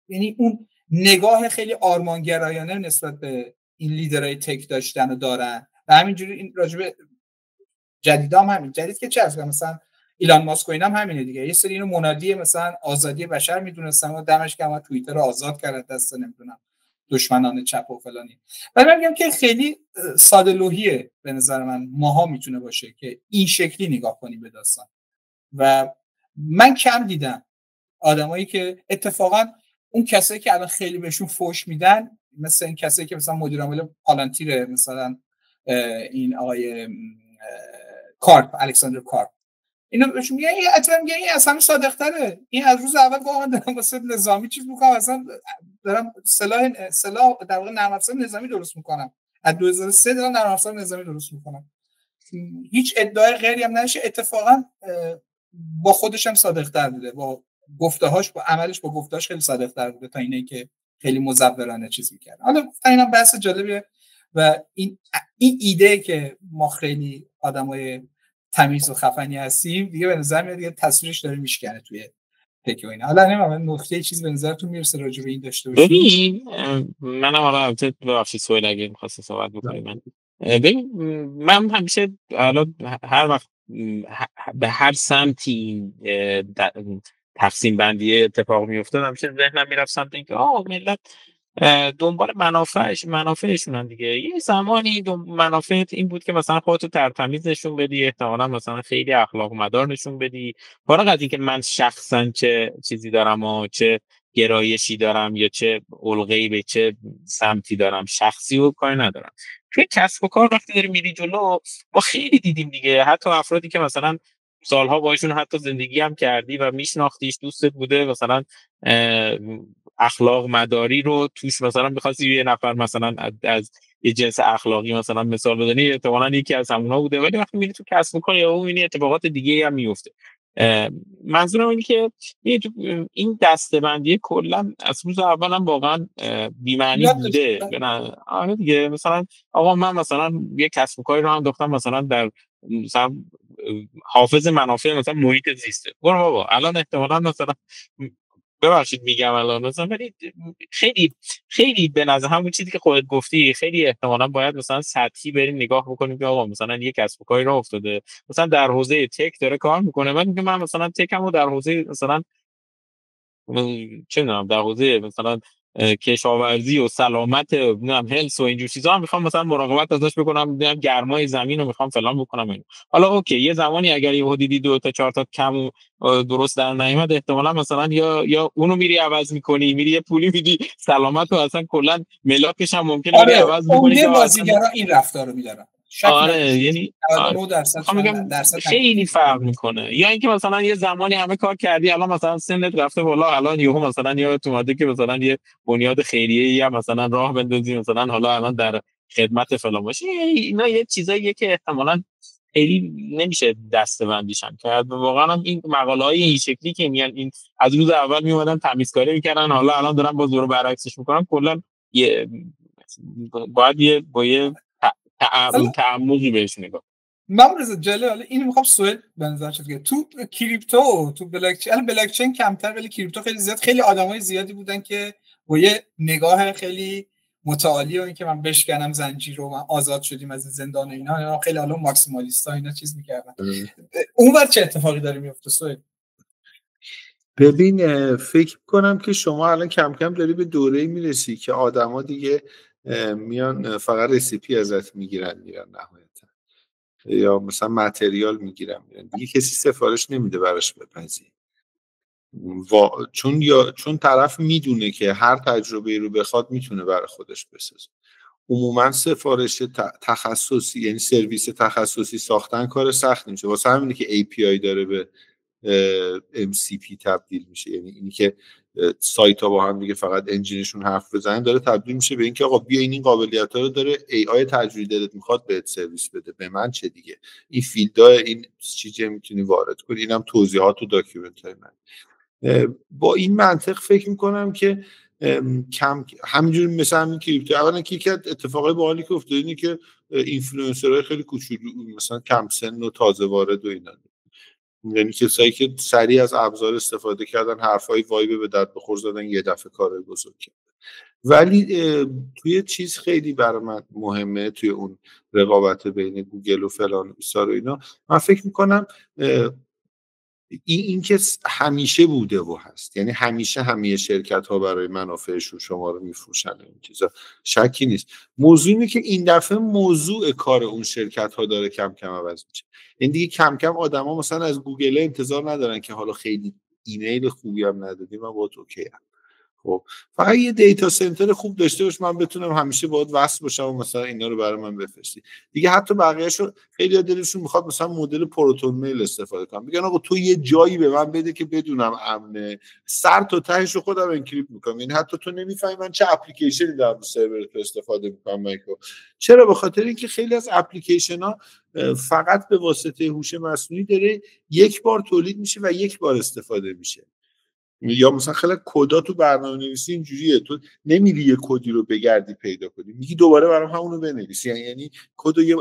یعنی اون نگاه خیلی آرمانگرایانه نسبت به این لیدرهای تک داشتن و دارن و همینجوری این راجبه جدیدام همین جدید که چه اصلا مثلا ایلان ماسک و اینم همینه دیگه، یه سری اینو منادی مثلا آزادی بشر میدونستن و دمش که ما توییتر رو آزاد کرد دست نمیدونم دشمنان چپ و فلانی. ولی من میگم که خیلی ساده لوحیه به نظر من ماها میتونه باشه که این شکلی نگاه کنیم به داستان و من کم دیدم آدمایی که اتفاقا اون کسایی که الان خیلی بهشون فوش میدن، مثلا این کسایی که مثلا مدیر عامل پالانتیر، مثلا این آقای کارپ، الکساندر کارپ، اینا بهشون میگن این از همه صادق‌تره، این از روز اول گفت من دارم واسه نظامی چیز میکنم، اصلا دارم سلاح در واقع نرم افزار نظامی درست میکنم، از 2003 دارم نرم افزار نظامی درست میکنم، هیچ ادعای غیری هم نشه. اتفاقا با خودش هم صادق‌تر بوده، با گفته‌هاش، با عملش، با گفته‌هاش خیلی صادق‌تر بوده تا اینه که خیلی مزورانه چیز می‌کرد. حالا اینا بحث جالبیه و این ایده که ما خیلی آدمای تمیز و خفنی هستیم دیگه به نظر میاد دیگه تصویرش داره میشکنه توی تک و اینا. حالا نمیدونم نکته چیز به نظرتون میرسه راجع به این داشته باشیم؟ ببین منم حالا البته ببخشید سوال اگه می‌خواستین صحبت بکنید. من ببین من همیشه حالا هر وقت به هر سمتی تقسیم بندی اتفاق میافتاد همیشه ذهنم میرفت سمت اینکه ملت دنبال منافعشونن دیگه. یه زمانی منافعت این بود که مثلا خودتو ترتمیز نشون بدی، احتمالاً مثلا خیلی اخلاق مدار نشون بدی، فارغ از اینکه من شخصا چه چیزی دارم و چه گرایشی دارم یا چه الغه‌ای به چه سمتی دارم، شخصی و کاری ندارم. توی کسب و کار وقتی داری میری جلو ما خیلی دیدیم دیگه، حتی افرادی که مثلا سالها باشون حتی زندگی هم کردی و میشناختیش، دوستت بوده، مثلا اخلاق مداری رو توش مثلا می‌خواستی یه نفر مثلا از یه جنس اخلاقی مثلا مثال بزنی، احتمالاً یکی از همونها بوده، ولی وقتی میری تو کسب و کار یا می‌بینی اتفاقات دیگه هم میفته. منظورم اینه که این دسته‌بندی کلا از روز اول هم واقعا بی‌معنی بوده. آره دیگه، مثلا آقا من مثلا یه کسب و کاری رو انداختم مثلا در مثلا حافظ منافع مثلا محیط زیسته، برو بابا الان احتمالاً مثلا ببخشید میگم الان مثلا، ولی خیلی خیلی به نظر همون چیزی که خودت گفتی خیلی احتمالاً باید مثلا سطحی بریم نگاه بکنیم که آقا مثلا یه کسب و کاری راه افتاده مثلا در حوزه تک داره کار میکنه، ولی میگه من مثلا تکمو در حوزه مثلا چه میدونم در حوزه مثلا کشاورزی و سلامت نمیدونم هلس و اینجور چیزا هم میخوام مثلا مراقبت ازش بکنم، میدونم گرمای زمین رو میخوام فلان بکنم اینو. حالا اوکی یه زمانی اگر یه دیدی 2 تا 4 تا کم درست در نیامد، احتمالاً مثلا یا اونو میری عوض میکنی، میری یه پولی میدی سلامت رو اصلا کلا ملاکش هم ممکنه بری عوض بکنی که بازیگرا این رفتار رو میدارن. یعنی 99% خیلی فرق میکنه. یا اینکه مثلا یه زمانی همه کار کردی الان مثلا سنت رفته بالا، الان یهو مثلا یادت اومده که مثلا یه بنیاد خیریه‌ای یا مثلا راه بندازی، مثلا حالا الان در خدمت فلان باشی. اینا یه چیزاییه که احتمالاً خیلی نمیشه دسته‌بندیش هم کرد. واقعا این مقاله‌های این شکلی که میان این از روز اول میومدن تمیزکاری میکردن، حالا الان دارن با زور برعکسش میکنن، کلا یه باید یه تعمقی بهش نگاه. ممرز جالب. حالا اینو میخوام سوال بنظر شد که تو کریپتو، تو بلاکچین کمتر ولی کریپتو خیلی زیاد، خیلی آدمای زیادی بودن که با یه نگاه خیلی متعالی و اینکه من بشکنم زنجیر رو، من آزاد شدیم از زندان و اینا خیلی حالا ماکسیمالیستا اینا چیز میکردن. اونور چه اتفاقی داره میفته سوال؟ ببین فکر کنم که شما الان کم کم داری به دوره‌ای میرسی که آدما دیگه میان فقط رسیپی ازت میگیرن نهایتا، یا مثلا متریال میگیرن دیگه کسی سفارش نمیده براش بپذیر، چون طرف میدونه که هر تجربه رو بخواد میتونه برای خودش بسازه. عموما سفارش تخصصی یعنی سرویس تخصصی ساختن کار سخت نمیشه، واسه همینه که API داره به MCP تبدیل میشه، یعنی اینی که سایت ها با هم دیگه فقط انجینشون حرف بزنن داره تبدیل میشه به اینکه آقا بیا این قابلیت ها رو داره AI تجربی دلت میخواد بهت سرویس بده، به من چه دیگه، این فیلدها این چیزی میتونی وارد کنی، اینم توضیحات و داکیومنت های من. با این منطق فکر میکنم که همینجور مثل همین کریپتو، اولا که یکی از اتفاقای باحالی که افتاده اینه که اینفلوئنسرهای خیلی کوچولو مثلا کم سن و تازه وارد و اینا، یعنی کسایی که سریع از ابزار استفاده کردن، حرفای وایب به درد بخور زدن، یه دفعه کارای بزرگ کردن. ولی توی چیز خیلی برای من مهمه، توی اون رقابت بین گوگل و فلان و اینا، من فکر میکنم این که همیشه بوده و هست، یعنی همیشه همه شرکت ها برای منافعشون شما رو میفروشن، این چیزا شکی نیست. موضوع اینه که این دفعه موضوع کار اون شرکت ها داره کم کم عوض میشه. این دیگه کم کم آدما مثلا از گوگل انتظار ندارن که حالا خیلی ایمیل خوبی هم ندادی من باهات اوکی ام، خب فقط یه دیتا سنتر خوب داشته باش، من بتونم همیشه باهات وصل باشم و مثلا اینا رو برای من بفرستی دیگه. حتی بقیه‌شو خیلی دلشون میخواد مثلا مدل پروتون میل استفاده کنم، میگن آقا تو یه جایی به من بده که بدونم امنه، سر تا تهش رو خودم انکریپت میکنم. یعنی حتی تو نمیفهمی من چه اپلیکیشنی دارم سرور تو استفاده میکنم مایکرو. چرا؟ به خاطر اینکه خیلی از اپلیکیشن ها فقط به واسطه هوش مصنوعی داره یک بار تولید میشه و یک بار استفاده میشه. یا مثلا خیلی کدا تو برنامه‌نویسی اینجوریه، تو نمیری یه کدی رو بگردی پیدا کنی، میگی دوباره برام همون رو بنویس. یعنی کدو یه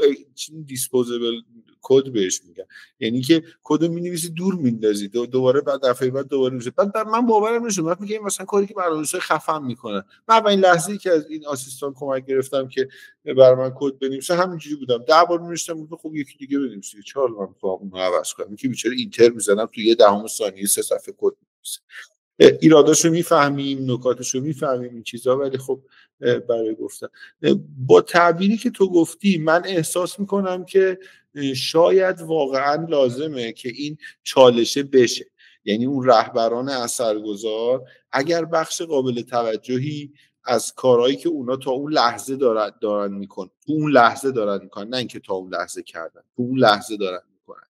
دیسپوزبل کد بهش میگن، یعنی که کدو می‌نویسی دور میندازی دوباره بعد دفعه بعد دوباره میشه. بعد من باورم نمیشه وقتی میگم مثلا کاری که برنامه‌نویسای خفن میکنن. من این لحظه‌ای که از این آسیستان کمک گرفتم که برای من کد بنویسه همینجوری بودم، 10 بار می‌نوشتم خب یکی دیگه بنویسه، چهار من اون رو عوض کنم، که بیچاره اینتر میزنم تو یه دهم ثانیه 3 صفحه کد. ایراداشو میفهمیم، نکاتشو میفهمیم، این چیزا، ولی خب برای گفتن با تعبیری که تو گفتی من احساس میکنم که شاید واقعا لازمه که این چالشه بشه. یعنی اون رهبران اثرگذار اگر بخش قابل توجهی از کارهایی که اونا تا اون لحظه دارن میکنن، تو اون لحظه دارن میکنن، نه اینکه تا اون لحظه کردن، تو اون لحظه دارن میکنن،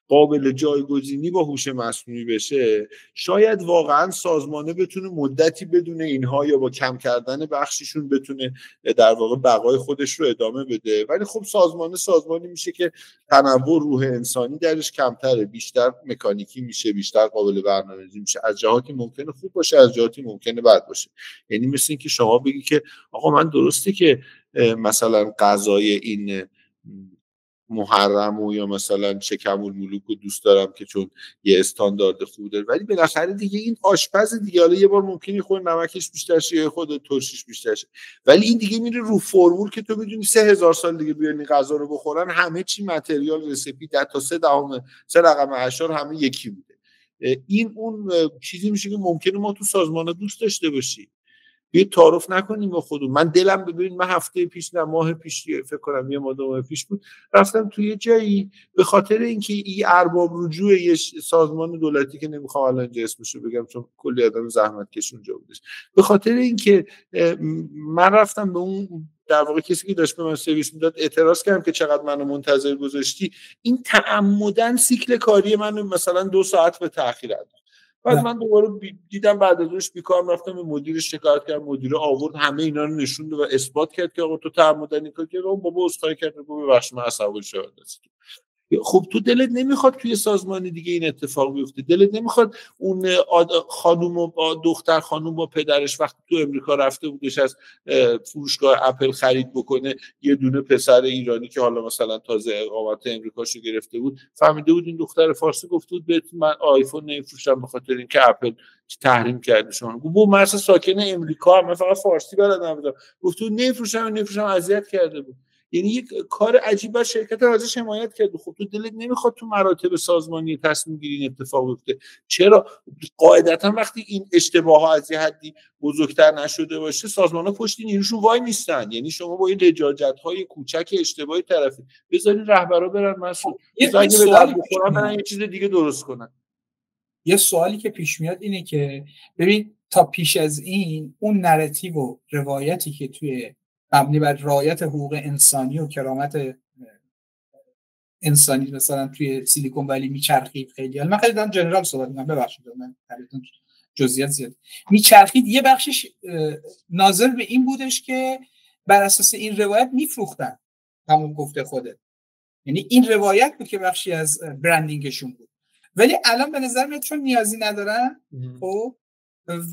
قابل جایگزینی با هوش مصنوعی بشه، شاید واقعا سازمانه بتونه مدتی بدون اینها یا با کم کردن بخشیشون بتونه در واقع بقای خودش رو ادامه بده. ولی خب سازمانی میشه که تنوع روح انسانی درش کمتره، بیشتر مکانیکی میشه، بیشتر قابل برنامه‌ریزی میشه، از جهاتی ممکنه خوب باشه، از جهاتی ممکنه بد باشه. یعنی مثل این که شما بگی که آقا من درسته که مثلا غذای این محرم و یا مثلا شکم‌الملوک رو دوست دارم که چون یه استاندارد خوب داره، ولی بالاخره دیگه این آشپز دیگه، حالا یه بار ممکنه خود نمکش بیشتر شه یا خود ترشیش بیشتر شه، ولی این دیگه میره رو فرمول که تو میدونی 3000 سال دیگه بیان این غذا رو بخورن، همه چی متریال رسیپی تا 3 رقم اعشار همه یکی بوده. این اون چیزی میشه که ممکنه ما تو سازمان‌ها دوست داشته باشیم. یه تعارف نکنیم با خودمون. من دلم ببین، من هفته پیش نه ماه پیش فکر کنم یه ماه پیش بود، رفتم توی یه جایی به خاطر اینکه این ارباب رجوع یه سازمان دولتی که نمیخوام الان اینجا اسمش رو بگم چون کلی آدم زحمت کش اونجا بودش، به خاطر اینکه من رفتم به اون در واقع کسی که داشت به من سرویس میداد اعتراض کردم که چقدر منو منتظر گذاشتی، این تعمدن سیکل کاری منو مثلا 2 ساعت به تأخیر انداخت. بعد من دوباره دیدم بعد از اونش بیکار رفتم به مدیرش شکایت کردم، مدیر آورد همه اینا رو نشوند و اثبات کرد که آقا تو تعمدن این کار کردی. بابا عذرخواهی کرد، گفت ببخشید من عصبانی شدم. خب تو دلت نمیخواد توی سازمان دیگه این اتفاق بیفته؟ دلت نمیخواد اون خانوم و دختر خانوم با پدرش وقتی تو امریکا رفته بودش از فروشگاه اپل خرید بکنه، یه دونه پسر ایرانی که حالا مثلا تازه اقامت امریکاشو گرفته بود فهمیده بود این دختر فارسی گفته بود بهتون من آیفون نمیفروشم به خاطر اینکه اپل تحریم کرده شما. گفت مرز ساکن امریکا، من فقط فارسی بلدم بودم، گفت نمیفروشم اذیت کرده بود. یعنی یک کار عجیبه، شرکت ازش حمایت کرد. خب تو دلت نمیخواد تو مراتب سازمانی تصمیم گیری این اتفاق بیفته؟ چرا؟ قاعدتا وقتی این اشتباه ها از یه حدی بزرگتر نشده باشه سازمان‌ها پشت نیروشون وای نیستن. یعنی شما با این لجاجت‌های کوچک اشتباهی طرفی بذارین رهبرا برن مسئول، اگه به درد بخورن برن یه چیز دیگه درست کنن. یه سوالی که پیش میاد اینه که ببین تا پیش از این اون نراتیو و روایتی که توی مبنی بر رعایت حقوق انسانی و کرامت انسانی مثلا توی سیلیکون ولی میچرخید، خیلی من خیلی دارم جنرال صحبت می‌کنم، ببخشید من خیلیتون جزئیات زیاد میچرخید، یه بخشش ناظر به این بودش که بر اساس این روایت میفروختن، همون گفته خودت، یعنی این روایت بود که بخشی از برندینگشون بود. ولی الان به نظر میاد چون نیازی ندارن خب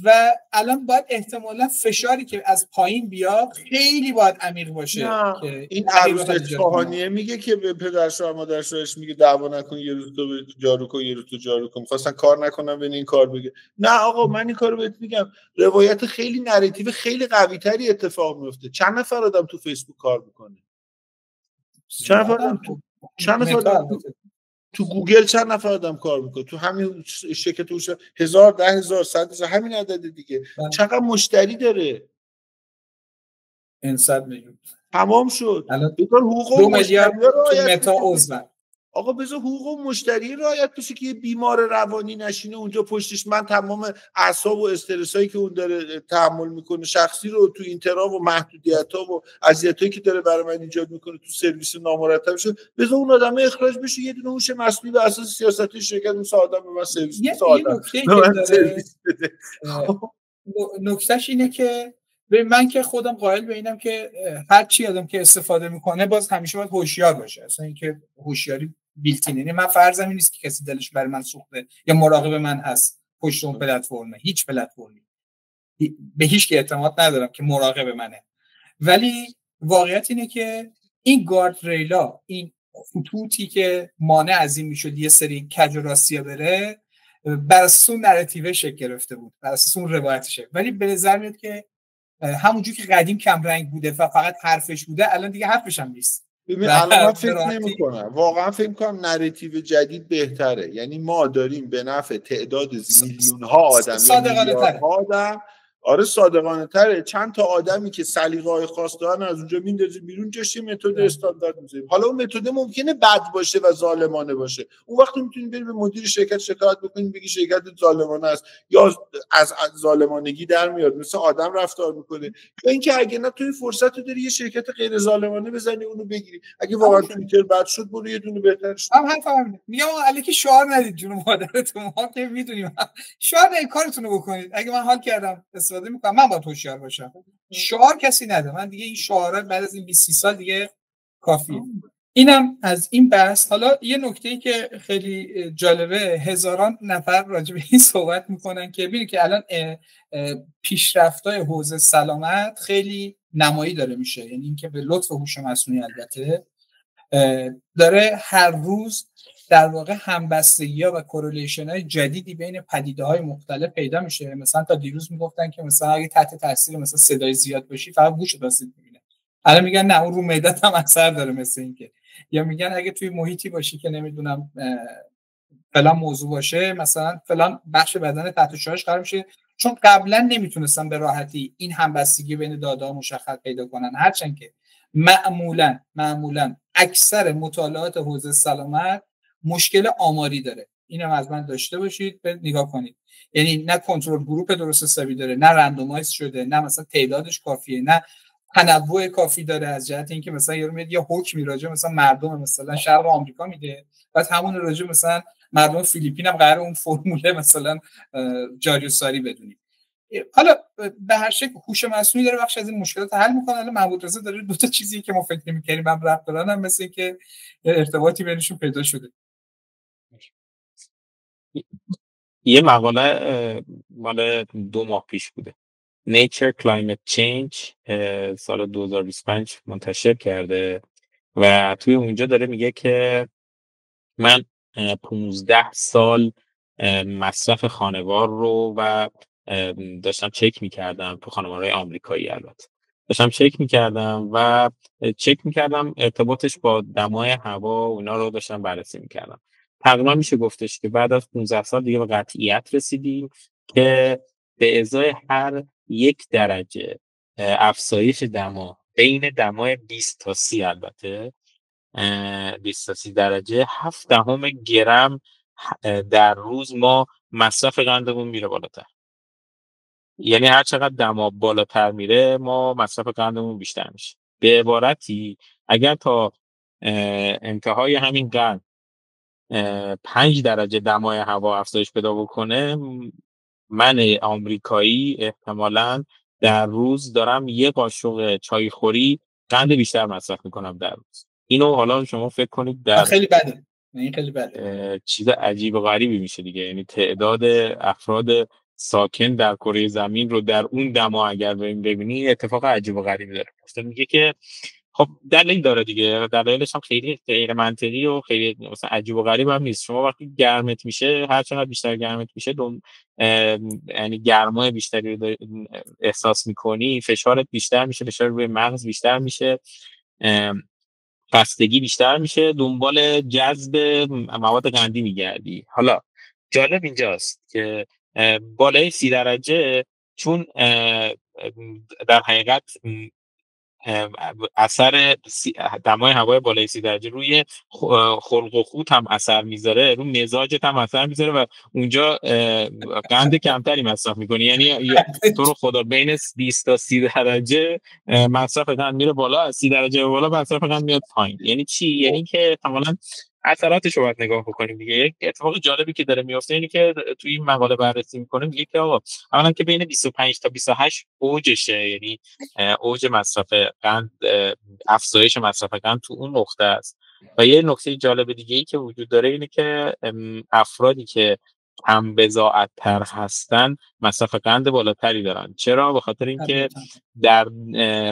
و الان باید احتمالا فشاری که از پایین بیاد خیلی باید عمیق باشه که این عروس اصفهانیه میگه که به پدرش و مادرش میگه دعوا نکن، یه روز تو جارو کن یه روز تو جارو کن، خواستن کار نکنم ببین این کار بگه نه آقا من این کارو بهت میگم. روایت خیلی نراتیو خیلی قوی تری اتفاق میفته. چند نفر آدم تو فیسبوک کار میکنه؟ چند نفر تو گوگل چند نفر آدم کار میکنه؟ تو همین شرکت 1000 10000 100 همین عدد دیگه. چقدر مشتری داره؟ 500 میلیون. تمام شد. الان حقوق 2 میلیارد تو متا عضو. آقا بذار حقوق مشتری رعایت بشه که یه بیمار روانی نشینه اونجا پشتش، من تمام اعصاب و استرسایی که اون داره تحمل میکنه شخصی رو تو اینترا و محدودیت‌ها و اذیتایی که داره برای من ایجاد میکنه تو سرویس نامرتبش، بذار اون آدم اخراج بشه، یه دونه هوش مصنوعی بر اساس سیاست شرکت مثل آدم به من سرویس یه نکته که داره نکتهش اینه که من که خودم قائل به اینم که هر چی آدم که استفاده میکنه باز همیشه باید هوشیار باشه. اصلا اینکه هوشیاری بیلتینه، یعنی من فرضم این نیست که کسی دلش برای من سوخته یا مراقب من هست پشت اون پلتفرم. هیچ پلتفرمی به هیچ کی اعتماد ندارم که مراقب منه، ولی واقعیت اینه که این گارد ریلا، این خطوطی که مانع از این میشد یه سری کج و راستیا بره، بر اساس اون نراتیو شکل گرفته بود، بر اساس اون روایت شکل. ولی به نظر میاد که همونجوری که قدیم کم رنگ بوده و فقط حرفش بوده، الان دیگه حرفش هم نیست. ببین الان من فکر نمی‌کنم، واقعا فکر می‌کنم نراتیو جدید بهتره. یعنی ما داریم به نفع تعداد میلیون ها آدم یا میلیاردها آدم، آره صادقانه تره، چند تا آدمی که سلیقه‌های خاص دارن از اونجا میندازیم بیرون، جاش متد استاندارد میذاریم. حالا اون متد ممکنه بد باشه و ظالمانه باشه، اون وقت میتونید برید به مدیر شرکت شکایت بکنید، بگی شرکت ظالمانه است یا از ظالمانگی در میاد مثل آدم رفتار میکنه، یا اینکه اگه نه توی فرصت داری یه شرکت غیر ظالمانه بزنی اونو بگیری. اگه واقعا توییتر بد شد برو یه دونه بهترش. هم میگم الکی شعار ندید جون مادرتون، ما که میدونیم شعار ندید، کارتون رو بکنید. اگه من حال کردم استفاده میکنم، من باید هوشیار باشم. شعار کسی نده، من دیگه این شعارات بعد از این 20 سال دیگه کافیه. اینم از این بحث. حالا یه نکته‌ای که خیلی جالبه، هزاران نفر راجع به این صحبت میکنن که ببینید که الان پیشرفت‌های حوزه سلامت خیلی نمایی داره میشه، یعنی اینکه به لطف هوش مصنوعی البته داره هر روز در واقع همبستگی‌ها و کورلیشن‌های جدیدی بین پدیده‌های مختلف پیدا میشه. مثلا تا دیروز میگفتن که مثلا اگه تحت تاثیر مثلا صدای زیاد باشی فقط گوشت آسیب می‌بینه، الان میگن نه اون رو معدت هم اثر داره مثل اینکه، یا میگن اگه توی محیطی باشی که نمیدونم فلان موضوع باشه، مثلا فلان بخش بدن تحت شعاعش قرار میشه. چون قبلا نمیتونستن به راحتی این همبستگی بین داده‌ها مشخص پیدا کنن، هرچند که معمولا اکثر مطالعات حوزه سلامت مشکل آماری داره. اینم از من داشته باشید، به نگاه کنید. یعنی نه کنترل گروپ درست حسابی داره، نه رندومایز شده، نه مثلا تعدادش کافیه، نه تنوع کافی داره از جهت اینکه مثلا یارو میاد یه حکمی راجع مثلا مردم مثلا شرق آمریکا میده، بعد همون راجع مثلا مردم فیلیپین هم قراره اون فرموله مثلا جاری و ساری بدونیم. حالا به هر شکل هوش مصنوعی داره بخش از این مشکلات حل میکنه. الان محمود رضا داره دو تا چیزی که ما فکر نمی‌کردیم هم ربط دارن، هم مثل که ارتباطی بینشون پیدا شده. یه مقاله مال 2 ماه پیش بوده، Nature Climate Change سال 2025 منتشر کرده و توی اونجا داره میگه که من 15 سال مصرف خانوار رو و داشتم چک میکردم، تو خانوارهای آمریکایی البته داشتم چک میکردم و چک میکردم ارتباطش با دمای هوا و اینا رو داشتم بررسی میکردم. تقریبا میشه گفتش که بعد از 15 سال دیگه به قطعیت رسیدیم که به ازای هر 1 درجه افزایش دما بین دمای 20 تا 30 البته 20 تا 30 درجه 0.7 گرم در روز ما مصرف قندمون میره بالاتر. یعنی هر چقدر دما بالاتر میره ما مصرف قندمون بیشتر میشه. به عبارتی اگر تا انتهای همین قند 5 درجه دمای هوا افزایش پیدا بکنه، من آمریکایی احتمالاً در روز دارم 1 قاشق چای خوری قند بیشتر مصرف میکنم در روز. اینو حالا شما فکر کنید در خیلی بده، این خیلی بده، چیز عجیب و غریبی میشه دیگه. یعنی تعداد افراد ساکن در کره زمین رو در اون دما اگر ببینی اتفاق عجیب و غریبی داره. مثلا میگه که خب دلیل داره دیگه، دلایلش هم خیلی غیر منطقی و خیلی مثلا عجیب و غریب هم نیست. شما وقتی گرمت میشه، هر چقدر بیشتر گرمت میشه یعنی گرمای بیشتری رو احساس میکنی، فشارت بیشتر میشه، فشار روی مغز بیشتر میشه، خستگی بیشتر میشه، دنبال جذب مواد قندی میگردی. حالا جالب اینجاست که بالای 30 درجه چون در حقیقت اثر دمای هوای بالای 30 درجه روی خلق و خود هم اثر میذاره، رو مزاجت هم اثر میذاره و اونجا قند کمتری مصرف میکنی. یعنی تو رو خدا بین 20 تا 30 درجه مصرف قند میره بالا، از 30 درجه بالا مصرف قند میاد پایین. یعنی چی؟ یعنی که کاملا اثراتش رو باید نگاه بکنیم دیگه. یک اتفاق جالبی که داره میفته اینه که توی این مقاله بررسی میکنیم، میگه که آقا اولا که بین 25 تا 28 اوجشه، یعنی اوج مصرف قند، افزایش مصرف قند تو اون نقطه است. و یه نکته جالب دیگه ای که وجود داره اینه که افرادی که کم بضاعت‌تر هستن مصرف قند بالاتری دارن. چرا؟ به خاطر اینکه در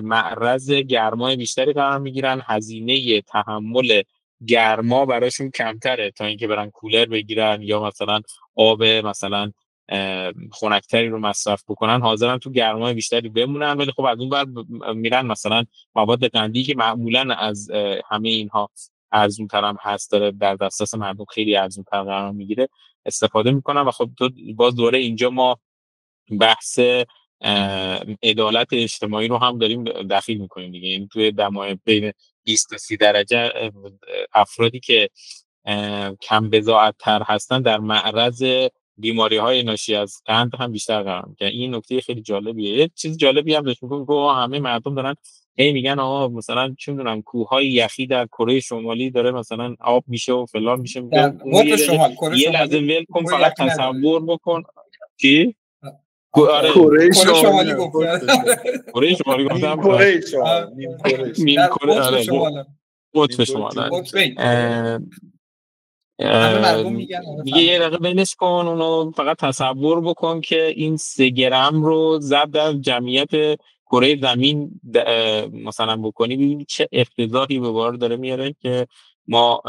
معرض گرمای بیشتری قرار میگیرن، هزینه تحمل گرما براشون کمتره تا اینکه برن کولر بگیرن یا مثلا آب مثلا خنک‌تری رو مصرف بکنن، حاضرن تو گرمای بیشتری بمونن. ولی خب از اون بر میرن مثلا مواد قندی که معمولا از همه اینها ارزان‌تر هم هست، داره در دسترس مردم خیلی ارزان‌تر قرار میگیره، استفاده میکنن. و خب تو باز دوره اینجا ما بحث عدالت اجتماعی رو هم داریم دخیل میکنیم دیگه. یعنی توی دمای بین 20 تا 30 درجه افرادی که کم بضاعت‌تر هستن در معرض بیماری‌های ناشی از قند هم بیشتر قرار میگیرن. این نکته خیلی جالبیه. یه چیز جالبی هم داشت میگم که همه مردم دارن میگن آقا مثلا چه میدونم کوههای یخی در کره شمالی داره مثلا آب میشه و فلان میشه. میگم یه لحظه ول کن، فقط تصور بکن. چی؟ آره کره شمالی گفتم. کره شمالی گفتم. کره شمالی. قطب شمال. میگه یه دقیقه بینش کن، اونو فقط تصور بکن که این 3 گرم رو ضرب در جمعیت کره زمین مثلا بکنی، ببینی چه افتضاحی به بار داره میاره که ما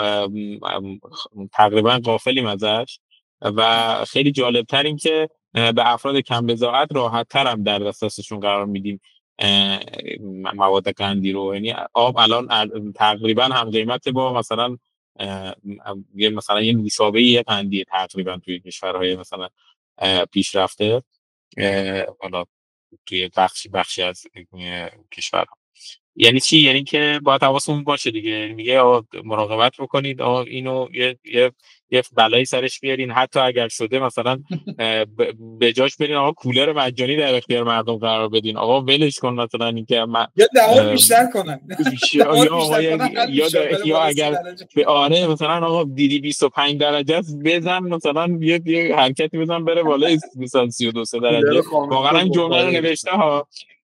تقریبا غافلیم ازش. و خیلی جالب تر این که به افراد کم بضاعت راحت تر هم در دسترسشون قرار میدیم مواد قندی رو. یعنی آب الان تقریبا هم قیمت با مثلا یه نوشابه قندی تقریبا توی کشورهای مثلا پیشرفته، حالا توی بخشی از کشورها. یعنی چی؟ یعنی که باید حواسمون باشه دیگه. میگه مراقبت بکنید، اینو یه بلایی سرش بیارین، حتی اگر شده مثلا به جاش برین کولر مجانی در اختیار مردم قرار بدین. ولش کن مثلا اینکه یا دما بیشتر کنن یا اگر به مثلا دیدی 25 درجه است، بزن مثلا یه حرکتی بزن بره بالای مثلا 32 درجه. واقعا این جمله رو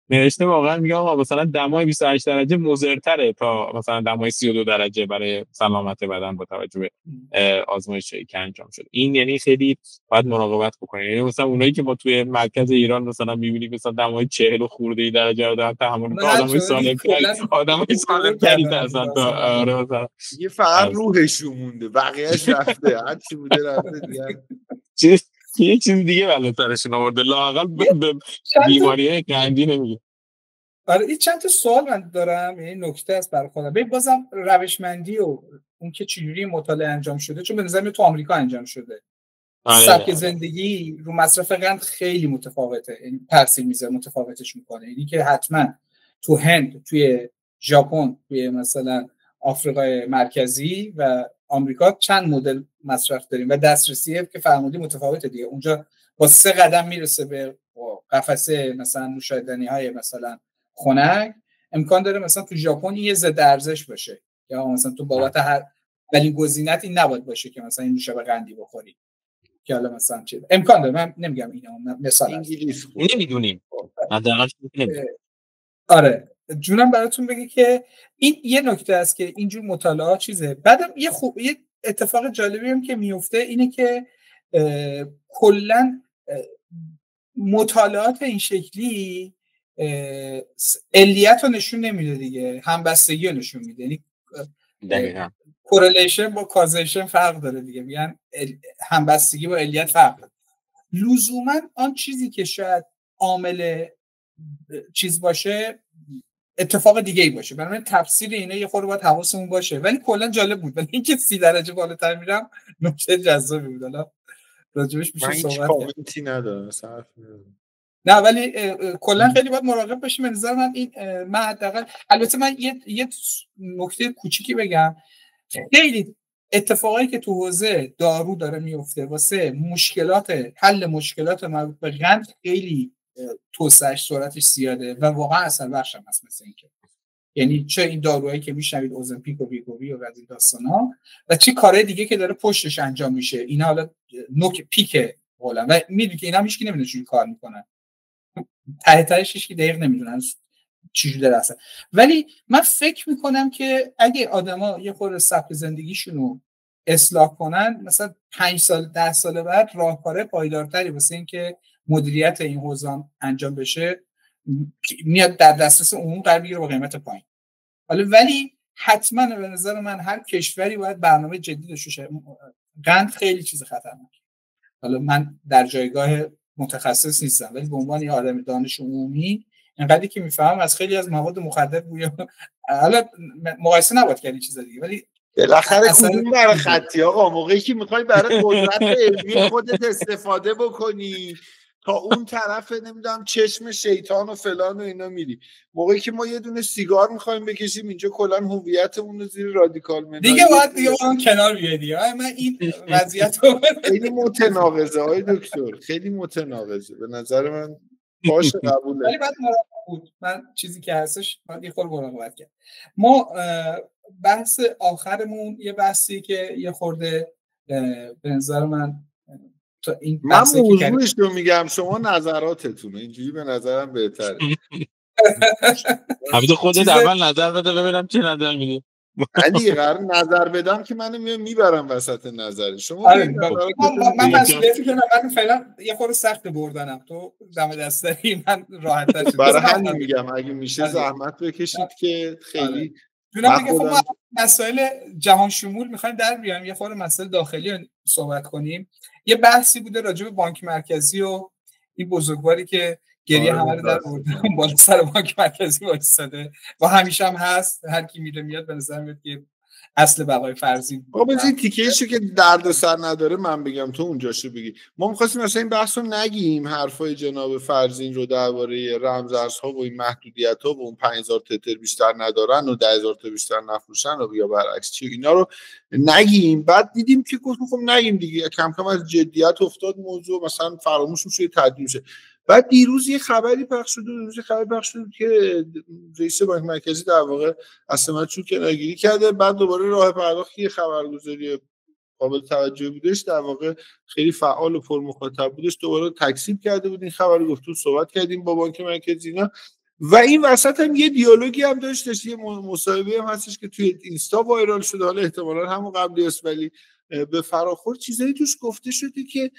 نوشته واقعا میگم مثلا دمای 28 درجه مضرتره تا مثلا دمای 32 درجه برای سلامت بدن با توجه به آزمایشی که انجام شده. این یعنی خیلی باید مراقبت بکنید. یعنی مثلا اونایی که ما توی مرکز ایران مثلا می‌بینیم مثلا دمای 40 خورده درجه رو دارن تحمل می‌کنن، آدمای سالم‌تری هستن تا آره مثلا یه فقط روحشون مونده، بقیه‌اش رفته، هر چی بوده رفته دیگه. یه چیز دیگه بالاترشون آورده، لااقل به بیماری‌های قندی نمیگه. آره این چند تا سوال من دارم، یعنی نکته است برای خودم. ببین بازم روشمندی و اون که چجوری مطالعه انجام شده، چون به نظر میاد تو آمریکا انجام شده. سبک زندگی رو مصرف قند خیلی متفاوته، یعنی تاثیر میذاره، متفاوتش میکنه. یعنی که حتما تو هند، توی ژاپن، توی مثلا آفریقای مرکزی و آمریکا چند مدل مصرف داریم و دسترسی که فرمودی متفاوته دیگه. اونجا با 3 قدم میرسه به قفسه مثلا نوشیدنی‌های مثلا خنک. امکان داره مثلا تو ژاپن یه ضد ارزش باشه، یا مثلا تو بابت هر ولی گزینت این نباید باشه که مثلا این نوشابه قندی بخوری، که حالا مثلا چه امکان داره. من نمیگم اینو مثلا انگلیس نمیدونیم حداقل. آره جونم براتون بگه که این یه نکته است که اینجور مطالعات چیزه. بعدم یه اتفاق جالبی هم که میفته اینه که کلا مطالعات این شکلی علیت رو نشون نمیده دیگه، همبستگی رو نشون میده. یعنی کورلیشن با کازیشن فرق داره دیگه. میگن همبستگی با علیت فرق داره. لزوما آن چیزی که شاید عامل چیز باشه اتفاق دیگه ای باشه. برای من تفسیر اینا یه خورده باید حواسمون باشه. ولی کلا جالب بود. ولی اینکه 30 درجه بالاتر میرم نکته جذابی بود. حالا راجبش میشه صحبت کرد. کامنتی نداره، صرف نداره. نه ولی کلا خیلی باید مراقب باشیم. به نظر من این من حداقل البته من یه نکته کوچیکی بگم، خیلی اتفاقایی که تو حوزه دارو داره میفته واسه حل مشکلات مربوط به قند خیلی توسعه‌اش سرعتش زیاده و واقعا اثر بخش هم هست. مثل اینکه یعنی چه این داروهایی که میشنوید اوزمپیک و ویگوری و از این داستانا و چه کارهای دیگه که داره پشتش انجام میشه، اینا حالا نوک پیک قولن و میدونی که اینا هیچ کی نمیدونه چجوری کار میکنن، تهش هیچ کی دقیق نمیدونن چجوری داره اصلا. ولی من فکر میکنم که اگه آدما یه خورده سبک زندگیشونو اصلاح کنن، مثلا 5 سال 10 سال بعد راهکار پایدارتری واسه اینکه مدیریت این حوزه انجام بشه میاد در دسترس عموم قرار بگیره با قیمت پایین. ولی حتما به نظر من هر کشوری باید برنامه جدی داشته باشه. قند خیلی چیز خطرناکه. حالا من در جایگاه متخصص نیستم ولی به عنوان یه آدم دانش عمومی اینقدری که میفهمم از خیلی از مواد مخدر بویا، حالا مقایسه نباید کرد چیز دیگه، ولی بالاخره کدوم برای خطی آقا موقعی که میخوای برای قدرت علمی خودت استفاده بکنی تا اون طرف نمیدونم چشم شیطان و فلان و اینا میری، موقعی که ما یه دونه سیگار میخوایم بکشیم اینجا کلا هویتمون رو زیر رادیکال منال دیگه باید اون کنار بیادی. من این وضعیت رو خیلی متناقضه های دکتر، خیلی متناقضه به نظر من. باشه قبوله، ولی بعد مراقب بود. من چیزی که هستش باید یه خورده مراقبت کرد. ما بحث آخرمون یه بحثی که یه خورده به نظر من موضوعش رو میگم، شما نظراتتونه اینجوری به نظرم بهتره. حمید خودت اول نظر بده ببینم چه نظر میدی. علی قرار نظر بدم که منو میبرم وسط نظر شما. من مسئولیتی که من فعلا یه خورده سخت بردنم، تو دم دستری من راحت تر شد. برای همین میگم اگه میشه زحمت بکشید که خیلی من دیگه خب مسائل جهان شمول میخوایم در بیاریم، یه خورده مسائل داخلی رو صحبت کنیم. یه بحثی بوده راجع به بانک مرکزی و این بزرگواری که گریه همه رو در آورده بالا سر بانک مرکزی وایساده و همیشه هم هست، هر کی میره میاد به نظر میاد که اصل بقای فرضی. آقا بذار تیکه‌ایشو که درد سر نداره من بگم تو اونجاشو بگی. ما می‌خواستیم مثلا این بحثو نگیم، حرفای جناب فرزین رو درباره رمزارزها و این محدودیت‌ها و اون 5000 تتر بیشتر ندارن و 10000 تا بیشتر نفروشن و یا برعکس چی اینا رو نگیم. بعد دیدیم که گفتم خب نگیم دیگه، کم کم از جدیت افتاد موضوع، مثلا فراموش میشه تعدیل میشه. بعد دیروز یه خبری پخش شد که رئیس بانک مرکزی در واقع از سمتشون کنارگیری کرده، بعد دوباره راه پرداختی خبرگزاری قابل توجه بودش، در واقع خیلی فعال و پر مخاطب بودش، دوباره تکذیب کرده بود این خبر. گفتم صحبت کردیم با بانک مرکزی اینا و این وسط هم یه دیالوگی هم داشتش، یه مصاحبه هم هستش که توی اینستا وایرال شده، حالا احتمالاً همون قبلی است ولی به فراخور چیزایی توش گفته شده که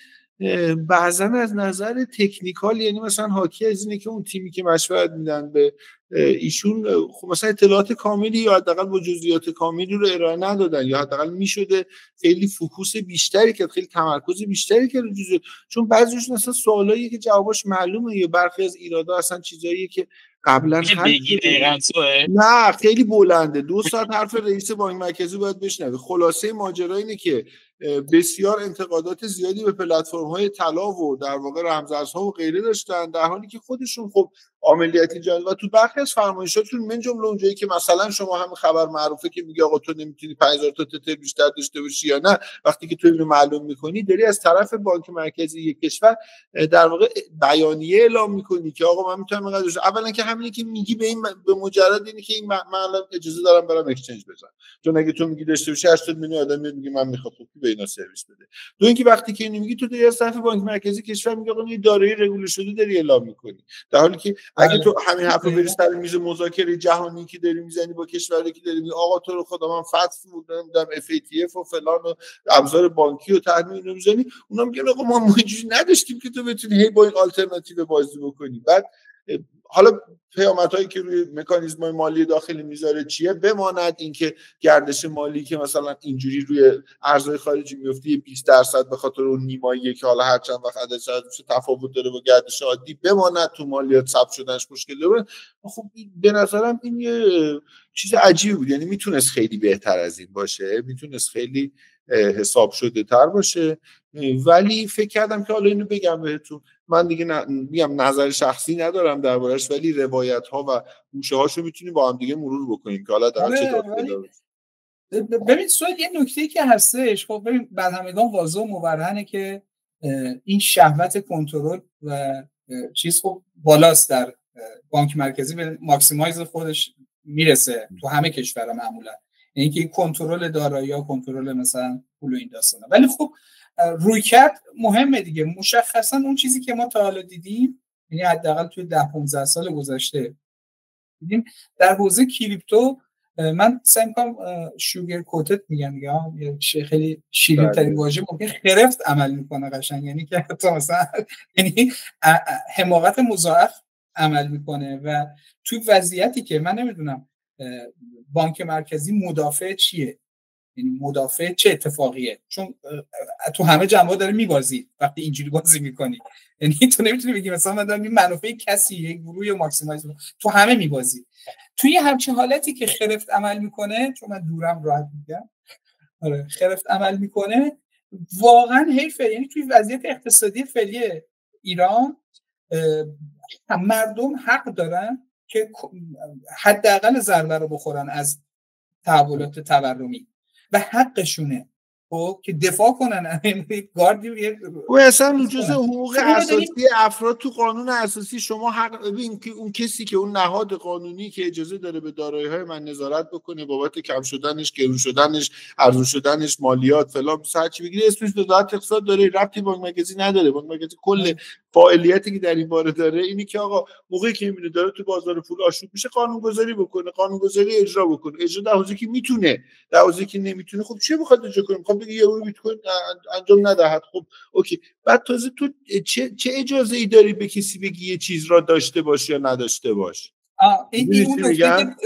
بعضا از نظر تکنیکال، یعنی مثلا حاکی از اینه که اون تیمی که مشورت میدن به ایشون خب مثلا اطلاعات کاملی یا حداقل با جزئیات کاملی رو ارائه ندادن، یا حداقل میشده خیلی فوکوس بیشتری کرد، خیلی تمرکز بیشتری کرد جزئیات، چون بعضیشون اصلا سوالایی که جوابش معلومه یا برخی از ایرادا اصلا چیزاییه که قبلا نه خیلی بلنده. 2 ساعت حرف رئیس بانک مرکزی باید بشنوه. خلاصه ماجرا اینه که بسیار انتقادات زیادی به پلتفرم‌های طلا و در واقع رمزارزها و غیره داشتن، در حالی که خودشون خب عملیاتی جان و تو برخی از فرمایشاتون من جمله اونجایی که مثلا شما هم خبر معروفه که میگه آقا تو نمیتونی 5000 تا تتر بیشتر داشته باشی یا نه، وقتی که تو اینو معلوم میکنی داری از طرف بانک مرکزی یک کشور در واقع بیانیه اعلام میکنی که آقا من میتونم اینقدر. اولا که همینی که میگی به مجرد اینه که این من اجازه دارم برام اکسچنج بزنم، چون اگه تو میگی داشته باشی 80 میلیون آدم میگه من میخوام به اینا سرویس بده. دو اینکه وقتی که اینو میگی تو داری از طرف بانک مرکزی کشور میگه آقا این دارایی رگوله شده داری اعلام میکنی، در حالی که اگه تو همین حرفو بری سر میز مذاکره جهانی که داری میزنی با کشوری که داری میگی آقا تو رو خدا من فتح بودم FATF و فلان و ابزار بانکی و تامین رو میزنی، اونا میگن آقا ما اینجوری نداشتیم که تو بتونی هی با این آلترناتیو بازی بکنی. بعد حالا پیامدهایی که روی مکانیزم‌های مالی داخلی میذاره چیه؟ بماند اینکه گردش مالی که مثلا اینجوری روی ارزهای خارجی میفته 20% به خاطر اون نیماییه که حالا هر چند وقت عددش تفاوت داره با گردش عادی، بماند تو مالیات ثبت شدنش مشکل داره. خب به نظرم این یه چیز عجیبی بود، یعنی میتونست خیلی بهتر از این باشه، میتونست خیلی حساب شده تر باشه، ولی فکر کردم که حالا اینو بگم بهتون. من دیگه میگم نظر شخصی ندارم دربارش، ولی روایت ها و گوشه هاشو میتونیم با هم دیگه مرور بکنیم که حالا در چه داستانی. ببین سوال یه نکته‌ای که هستش، خب ببین بعد همگان واضح و مبرهنه که این شهوت کنترل و چیز خب بالاست در بانک مرکزی، به ماکسیمایز خودش میرسه تو همه کشورها معمولا، یعنی که کنترل دارایی‌ها، کنترل مثلا پول و این داستانا. ولی خب رویکرد مهمه دیگه. مشخصا اون چیزی که ما تا حالا دیدیم، یعنی حداقل توی 10-15 سال گذشته دیدیم در حوزه کریپتو، من سعی می‌کنم شوگر کوتت میگم یه خیلی شیرین ترین واژه ممکن، خرفت عمل میکنه قشنگ، یعنی که حتی مثلا یعنی حماقت مضاعف عمل میکنه و توی وضعیتی که من نمیدونم بانک مرکزی مدافع چیه، یعنی مدافع چه اتفاقیه، چون تو همه جنبه‌ها داره میبازی وقتی اینجوری بازی میکنی، یعنی تو نمیتونی بگی مثلا من دارم این منافع کسی یک گروه ماکسیمایز، تو همه میبازی. توی همچین حالتی که خرفت عمل میکنه، چون من دورم راحت میگم، آره خرفت عمل میکنه، واقعا حیفه. یعنی توی وضعیت اقتصادی فعلی ایران مردم حق دارن که حداقل ضربه رو بخورن از تحولات تورمی و حقشونه که دفاع کنن. گاردی و اصلا جزء حقوق اساسی افراد تو قانون اساسی شما حق. ببین که اون کسی که اون نهاد قانونی که اجازه داره به دارایی‌های من نظارت بکنه بابت کم شدنش، گرون شدنش، ارزون شدنش، مالیات فلان هر چی بگیری، اسمش وزارت اقتصاد داره، ربطی بانک مرکزی نداره. بانک مرکزی کل فعالیتی که در این باره داره اینی که آقا موقعی که میبینه داره تو بازار پول آشوب میشه قانون‌گذاری بکنه، قانون‌گذاری اجرا بکنه. اجرا در حوزه‌ای که میتونه، در حوزه‌ای که نمیتونه خب چه میخواد اجرا کنه؟ خب بگه یه بیت کوین انجام ندهد. خب اوکی، بعد تازه تو چه اجازه ای داری به کسی بگی یه چیز را داشته باش یا نداشته باش؟ این اون نکته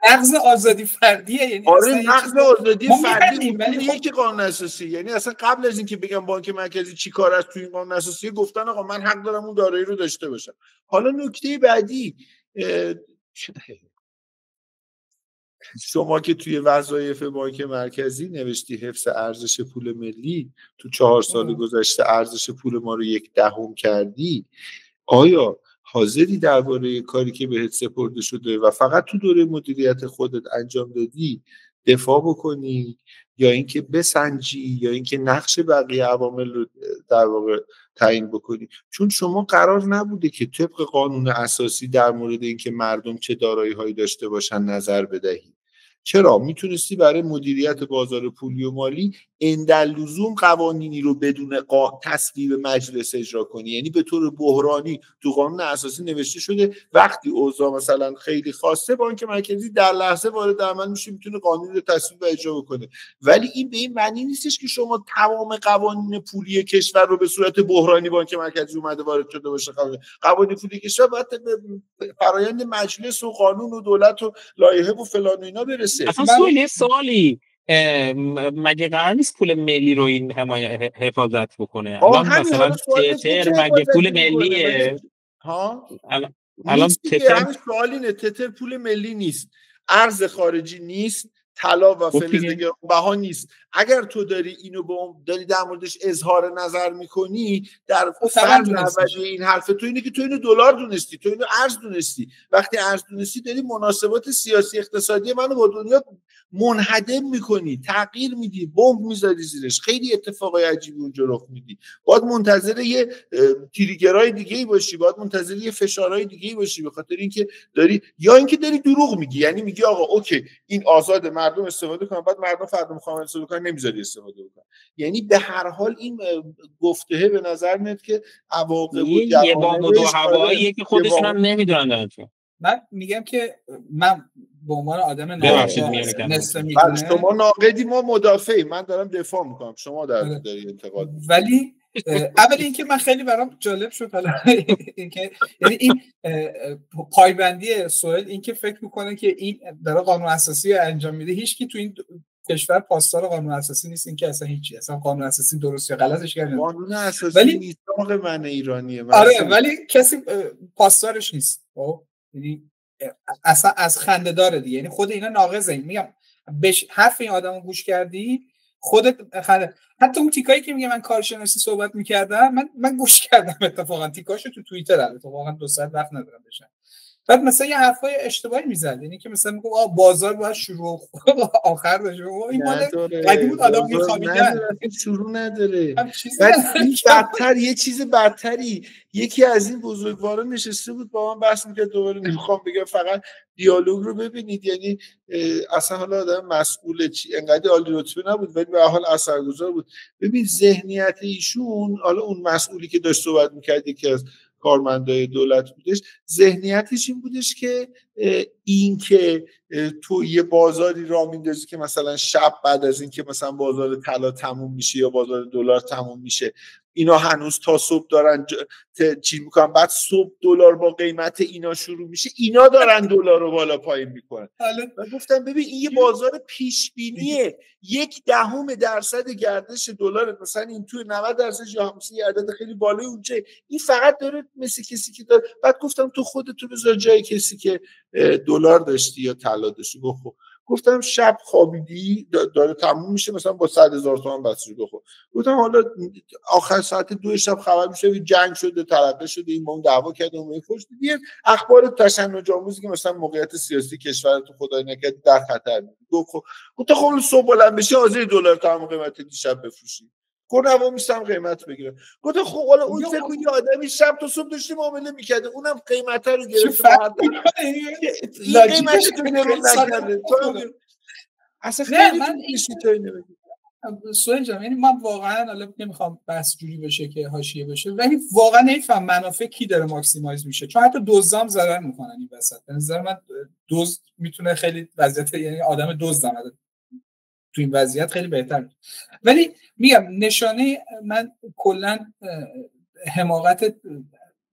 نقض آزادی فردیه. یعنی آره نقض آزادی فردی ولی یکی قانون اساسی. یعنی اصلا قبل از اینکه بگم بانک مرکزی چی کار است توی این قانون اساسی، گفتن آقا من حق دارم اون دارایی رو داشته باشم. حالا نکته بعدی، شما که توی وظایف بانک مرکزی نوشتی حفظ ارزش پول ملی، تو 4 سال گذشته ارزش پول ما رو 1/10 کردی. آیا حاضری درباره کاری که بهت سپرده شده و فقط تو دوره مدیریت خودت انجام دادی دفاع بکنی، یا اینکه بسنجی، یا اینکه نقش بقیه عوامل رو در واقع تعیین بکنی؟ چون شما قرار نبوده که طبق قانون اساسی در مورد اینکه مردم چه دارایی‌هایی داشته باشن نظر بدهی. چرا؟ میتونستی برای مدیریت بازار پولی و مالی عنداللزوم قوانینی رو بدون تصویب مجلس اجرا کنی. یعنی به طور بحرانی تو قانون اساسی نوشته شده وقتی اوضاع مثلا خیلی خاصه بانک مرکزی در لحظه وارد عمل میشه، میتونه قانون رو تصویب و اجرا بکنه. ولی این به این معنی نیستش که شما تمام قوانین پولی کشور رو به صورت بحرانی بانک مرکزی اومده وارد شده باشه. قوانین پولی کشور باید به فرآیند مجلس و قانون و دولت و لایحه و فلان و اینا برسه. اصلا سوالی مگه قرار نیست پول ملی رو این حفاظت بکنه؟ الان مثلا تتر مگه پول ملیه؟ الان تتر سوال اینه، تتر پول ملی نیست، ارز خارجی نیست، طلا و فلز گرانبها نیست. اگر تو داری اینو داری در موردش اظهار نظر میکنی، در فرض اولیه این حرف تو اینه که تو اینو دلار دونستی، تو اینو ارز دونستی. وقتی ارز دونستی داری مناسبات سیاسی اقتصادی منو با دنیا منهدم میکنی، تغییر میدی، بمب میذاری زیرش، خیلی اتفاقای عجیبی اونجا رخ میدی. باید منتظر یه تریگرای دیگه‌ای باشی، باید منتظر یه فشارهای دیگه‌ای باشی، به خاطر اینکه داری یا اینکه داری دروغ میگی. یعنی میگی آقا اوکی این آزاد مردم استفاده کنن، بعد مردم فردا میخوان استفاده کنن نمیذاری استفاده بکنن. یعنی به هر حال این گفته به نظر میاد که عواقب و یه بام و دو هواییه که خودشون هم نمیدونن. من میگم که من به عنوان آدم نصف میدونه، شما ناقدی ما مدافعی، من دارم دفاع میکنم، شما داری انتقاد. ولی اول اینکه من خیلی برام جالب شد حالا اینکه یعنی این پایبندی سوال، اینکه فکر میکنه که این داره قانون اساسی رو انجام میده. هیچ کی تو این کشور پاسدار قانون اساسی نیست. این که اصلا هیچی، اصلا قانون اساسی درست یا غلطش کردن، قانون اساسی میثاق من ایرانیه. آره ولی کسی پاسدارش نیست. یعنی اصلا از خنده داره دیگه. یعنی خود اینا ناقضه. میگم حرف این آدمو گوش کردی، خودت خرید. حتی اون تیکایی که میگه من کارشناسی صحبت میکردم، من گوش کردم اتفاقا تیکاشو تو توییتر البته واقعا 2 ساعت وقت ندارم بشم. بعد مثلا یه حرفای اشتباهی میزد، یعنی که مثلا میگه بازار باید شروع آخر باشه. این مال قدیم بود، آدم میخوابیدن، شروع نداره. بعد این بدتر، یه چیز بدتری، یکی از این بزرگواران نشسته بود با من بحث میکرد، دوباره نمیخوام بگم، فقط دیالوگ رو ببینید، یعنی اصلا حالا آدم مسئول انقدر عالی رتبه نبود ولی به هر حال اثرگذار بود. ببین ذهنیت ایشون، حالا اون مسئولی که داشت صحبت میکرد که از کارمندای دولت بودش، ذهنیتش این بودش که این که تو یه بازاری را میندازی که مثلا شب بعد از این که مثلا بازار طلا تموم میشه یا بازار دلار تموم میشه، اینا هنوز تا صبح دارن چی میکنن، بعد صبح دلار با قیمت اینا شروع میشه، اینا دارن دلار رو بالا پایین میکنن. من گفتم ببین این یه بازار پیش بینیه، 0.1% گردش دلار مثلا این توی 90% یا همون یه عدد خیلی بالای اونجا، این فقط داره مثل کسی که داره. بعد گفتم تو خودتو بذار جای کسی که دلار داشتی یا طلا داشتی. گفتم شب خوابیدی داره تموم میشه مثلا با 100,000 تومان بسیج بخور. گفتم حالا آخر ساعت 2 شب خبر میشه جنگ شده، ترقه شده، این با اون دعوا کرده، اون فوش دیگه، اخبار تشنج‌آمیزی که مثلا موقعیت سیاسی کشور تو خدای نکرد در خطر بود. گفتم خب صبح بلند بشه حاضر دلار تمام قیمت دیشب بفروشی. گفتم میستم قیمت بگیرم. گفتم خب حالا اون فکر کنی آدمی شب تا صبح داشته معامله میکرده، اونم قیمت رو گرفته این قیمت تو گرفت نکرده. اصلا خیلی من سوهل جان، یعنی من واقعا حالا نمیخوام بحث جوری بشه که حاشیه بشه، ولی واقعا نمیفهم منافع کی داره ماکسیمایز میشه، چون حتی دزدام ضرر میکنن این وسط. به نظر من دزد میتونه خیلی وضعیت، یعنی آدم دزدم تو این وضعیت خیلی بهتر میشه. ولی میگم نشانه من کلا حماقت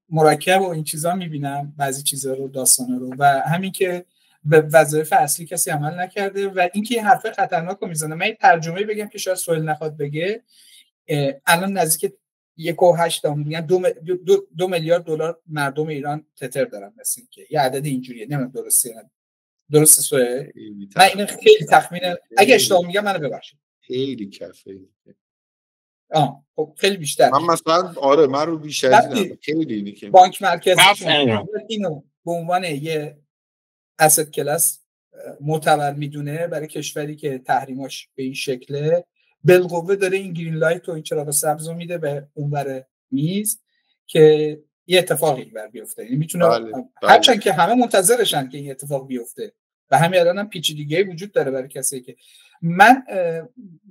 مرکب و این چیزا میبینم، بعضی چیزا رو، داستانا رو، و همین که به وظایف اصلی کسی عمل نکرده و اینکه این حرف خطرناک رو میزنه. من ترجمه بگم که شاید سوال نخواد بگه. الان نزدیک 1.8 میگن 2 میلیارد دلار مردم ایران تتر دارن، مثل اینکه یه عدد اینجوریه، نمیدونم درسته سوال؟ من این خیلی تخمینه، اگه اشتباه میگم منو ببخشید. خیلی کفه. خب خیلی بیشتر. من مثلا آره من رو بیشتر دیدم. خیلی اینی که بانک مرکزی اینو به عنوان یه asset کلاس معتبر میدونه برای کشوری که تحریماش به این شکله، بالقوه داره این گرین لایت و این چراغ سبز رو میده به اونور میز که یه اتفاقی بر بیفته. یعنی میتونه هرچند که همه منتظرشن که این اتفاق بیفته و همین الان هم پیچیدگی وجود داره برای کسی که من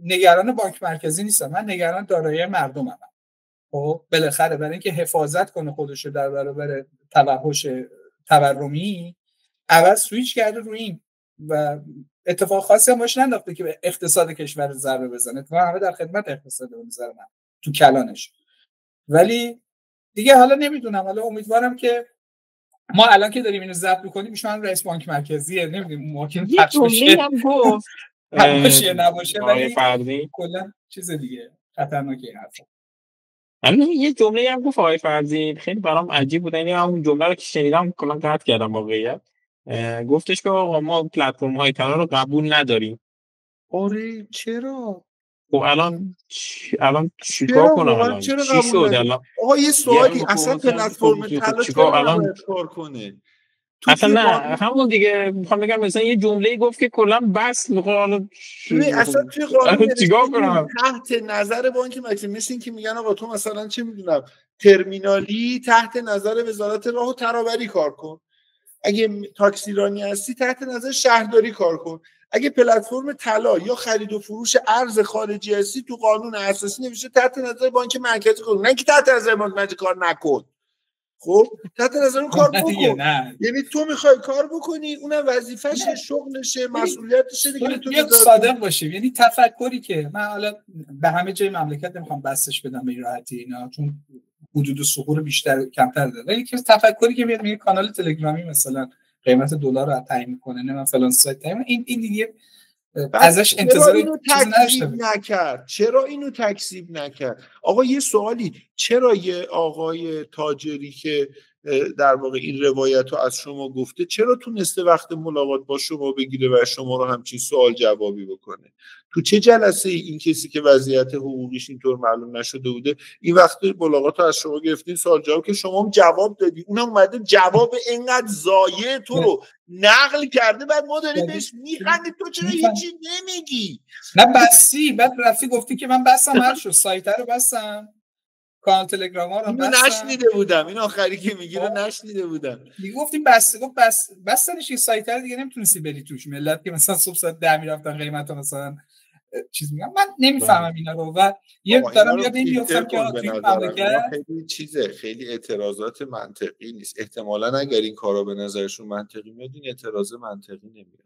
نگران بانک مرکزی نیستم، من نگران دارایی مردمم. خب بالاخره برای اینکه حفاظت کنه خودشو در برابر توحش تورمی اول سویچ کرده روی این و اتفاق خاصی هم باشه ننداخته که به اقتصاد کشور ضربه بزنه. تو همه در خدمت اقتصاد به نظر من تو کلانش. ولی دیگه حالا نمیدونم، حالا امیدوارم که ما الان که داریم اینو ضبط می‌کنیم ایشون رئیس بانک مرکزیه، نمیدونیم ممکن پخش بشه هم گفت نباشه ولی کلا چیز دیگه خطرناکه حرفا. همین یه جمله هم گفت آقای فرزین خیلی برام عجیب بود، یعنی همون جمله رو که شنیدم کلا قطع کردم واقعیت. گفتش که آقا ما پلتفرم‌های طلا رو قبول نداریم. آره چرا؟ خب الان چیکار کنم الان؟ چی شد الان؟ آقا یه سوالی، اصلا پلتفرم طلا چرا الان کار کنه؟ اصلا نه همون دیگه میخوام بگم مثلا یه جمله‌ای گفت که کلا بس میخوام اصلا توی قانون چیکار کنم تحت نظر بانک مرکزی، مثل این که میگن آقا تو مثلا چه میدونم ترمینالی تحت نظر وزارت راه و ترابری کار کن، اگه تاکسیرانی هستی تحت نظر شهرداری کار کن، اگه پلتفرم طلا یا خرید و فروش ارز خارجی هستی تو قانون اساسی نوشته تحت نظر بانک مرکزی کن، نه که تحت نظر بانک مرکزی کار نکن. خب تحت نظر اون کار بکن. یعنی تو میخوای کار بکنی، اونم وظیفشه، شغلشه، مسئولیتشه دیگه. تو یک صادق باشیم. یعنی تفکری که من حالا به همه جای مملکت نمیخوام بسش بدم به راحتی اینا، چون حدود سقوط بیشتر کمتر داره، ولی که تفکری که میاد میگه کانال تلگرامی مثلا قیمت دلار رو تعیین میکنه، نه من فلان سایت تعیین، این دیگه ازش انتظار چیزی نکرد. چرا اینو تکذیب نکرد؟ آقا یه سوالی، چرا یه آقای تاجری که در واقع این روایت رو از شما گفته، چرا تونسته وقت ملاقات با شما بگیره و شما رو همچین سوال جوابی بکنه؟ تو چه جلسه این کسی که وضعیت حقوقیش اینطور معلوم نشده بوده این وقت ملاقات رو از شما گرفتین سوال جواب که شما هم جواب دادی، اونم اومده جواب اینقدر ضایع تو رو نقل کرده، بعد ما داریم بهش میخندیم تو چرا هیچی نمیگی؟ نه بسی، بعد رفتی گفتی که من بستم، هر شد سایت رو بستم، کانال تلگرام رو اینو نشنیده بودم، این آخری که میگی رو نشنیده بودم. دیگه گفتیم بس، گفت بستنش این سایت رو دیگه نمیتونستی بری توش. ملت که مثلا صبح ساعت 10 میرفتن قیمت مثلا چیز میگم، من نمیفهمم اینا رو و یه دارم یاد نمیافتم که توی مملکت خیلی چیزه، خیلی اعتراضات منطقی نیست. احتمالاً اگر این کارا به نظرشون منطقی میاد این اعتراض منطقی نمیاد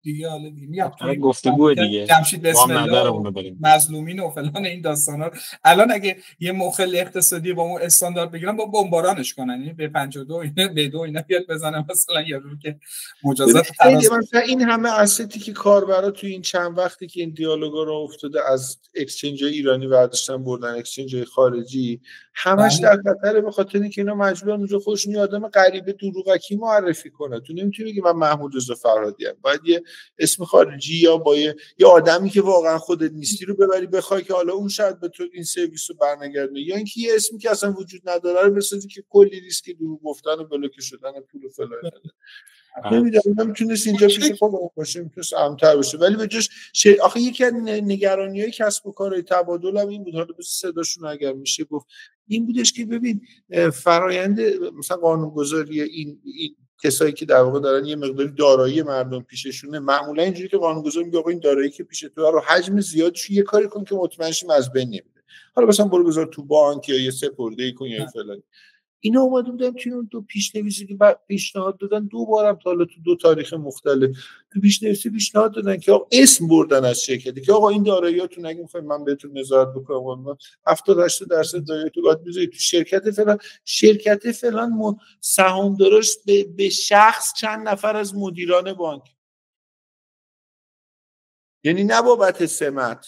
دیگه. حالا دیگه میگم توی گفتگو دیگه جمشید بسم الله مظلومین و فلان این داستانا الان اگه یه مخل اقتصادی با اون استاندارد بگیرن با بمبارانش کنن، یعنی به 52 اینا به 2 اینا بیاد بزنن مثلا یه رو که مجازات خیلی مثلا این همه استی که کاربرا تو این چند وقتی که این دیالوگا رو افتاده از اکسچنج ایرانی برداشتن بردن اکسچنج خارجی، همش در خطره، به خاطر اینکه اینا مجبورن اونجا خودشون یه آدم غریبه دروغکی معرفی کنن. تو نمیتونی بگی من محمود رضا فرهادی ام، باید یه اسم خارجی یا با یه آدمی که واقعا خودت نیستی رو ببری بخوای که حالا اون شاید به تو این سرویس رو برنگردونه، یا اینکه یه اسمی که اصلا وجود نداره رو بسازی که کلی ریسک دروغ گفتن و بلوکه شدن پول و فلان داره. نمیدونم میتونست اینجا پیش خودمون باشه، میتونست امتر باشه، ولی به جاش آخه یکی از نگرانی‌های کسب و کارهای تبادل هم این بود، حالا بس صداشون اگر میشه گفت، این بودش که ببین فرآیند مثلا قانونگذاری این کسایی که در واقع دارن یه مقداری دارایی مردم پیششونه، معمولا اینجوری که قانونگذار میگه آقا این دارایی که پیش تو رو حجم زیادش یه کاری کن که مطمئن شیم از بین نمیره، حالا مثلا برو بذار تو بانک یا یه سپرده‌ای کن یا فلان. اینا اومده بودن توی اون دو پیشنویسی که پیشنهاد دادن، دو بارم تا حالا تو دو تاریخ مختلف تو پیشنویسی پیشنهاد دادن که آقا اسم بردن از شرکتی که آقا این داراییاتون اگه می‌خواید من بهتون نظارت بکنم 70-80% داراییاتون باید بذارید تو شرکت فلان سهامداراش به شخص چند نفر از مدیران بانک، یعنی نه بابت سمت.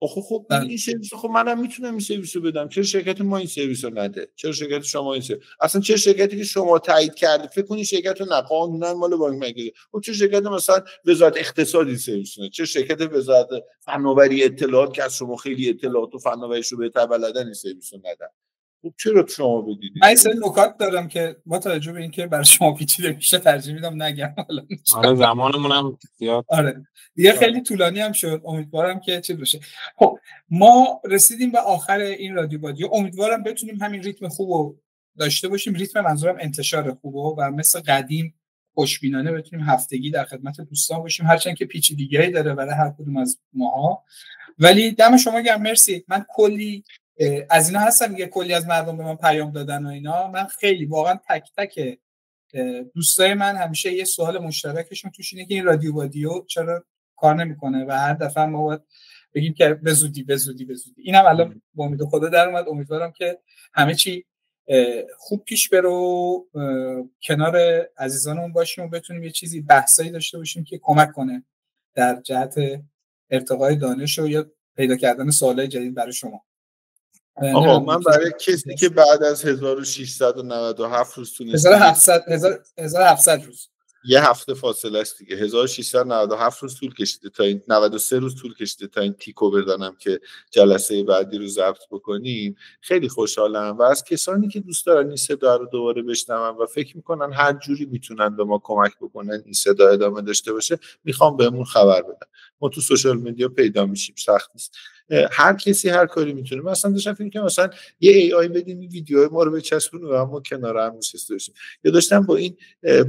خب این سرویس، خب منم میتونم این سرویس رو بدم، چرا شرکت ما این سرویس رو نده؟ چرا شرکت شما این سرویس؟ اصلا چه شرکتی که شما تایید کرده فکر کنی شرکت رو قانونا مال بانک مگه؟ خب چه شرکت مثلا وزارت اقتصاد این سرویس رو، چه شرکت وزارت فناوری اطلاعات که از شما خیلی اطلاعات و فناوریش رو بهتر بلدن این سرویس رو ندن؟ خب چرا شما بدید؟ من این نکات دارم که با توجه به اینکه برای شما پیچیده میشه ترجیح میدم نگم. آره زمانمون هم زیاد آره دیگه خیلی طولانی هم شد، امیدوارم که چه بشه. خب ما رسیدیم به آخر این رادیو بادیو، امیدوارم بتونیم همین ریتم خوبو داشته باشیم، ریتم منظورم انتشار خوبو، و مثل قدیم خوشبینانه بتونیم هفتگی در خدمت دوستان باشیم، هرچند که پیچیدگی‌ای داره برای هر کدوم از ماها. ولی دم شما گرم، مرسی. من کلی از اینا هستم میگه کلی از مردم به من پیام دادن و اینا، من خیلی واقعا تک تک دوستای من همیشه یه سوال مشترکشون توش اینه که این رادیو بادیو چرا کار نمیکنه و هر دفعه ما باید بگیم که به زودی. اینم الان با امید خدا در اومد. امیدوارم که همه چی خوب پیش بره و کنار عزیزانمون باشیم و بتونیم یه چیزی بحثایی داشته باشیم که کمک کنه در جهت ارتقای دانش و یا پیدا کردن سوالای جدید برای شما. آقا من برای کسی که بعد از 1697 روز تونست 1700 روز یه هفته فاصله است دیگه، 1697 روز طول کشیده تا این 93 روز طول کشیده تا این تیکو بدانم که جلسه بعدی رو ضبط بکنیم. خیلی خوشحالم و از کسانی که دوست دارن این صدا رو دوباره بشنون و فکر میکنن هر جوری میتونن به ما کمک بکنن این صدا ادامه داشته باشه، میخوام بهمون خبر بدن. ما تو سوشال مدیا پیدا میشیم، سخت نیست. هر کسی هر کاری میتونه. مثلا داشتم فکر می‌کردم مثلا یه ای آی بدیم این ویدیوهای ما رو بچسبونه و ما کنار هم نشسته باشیم. یا داشتم با این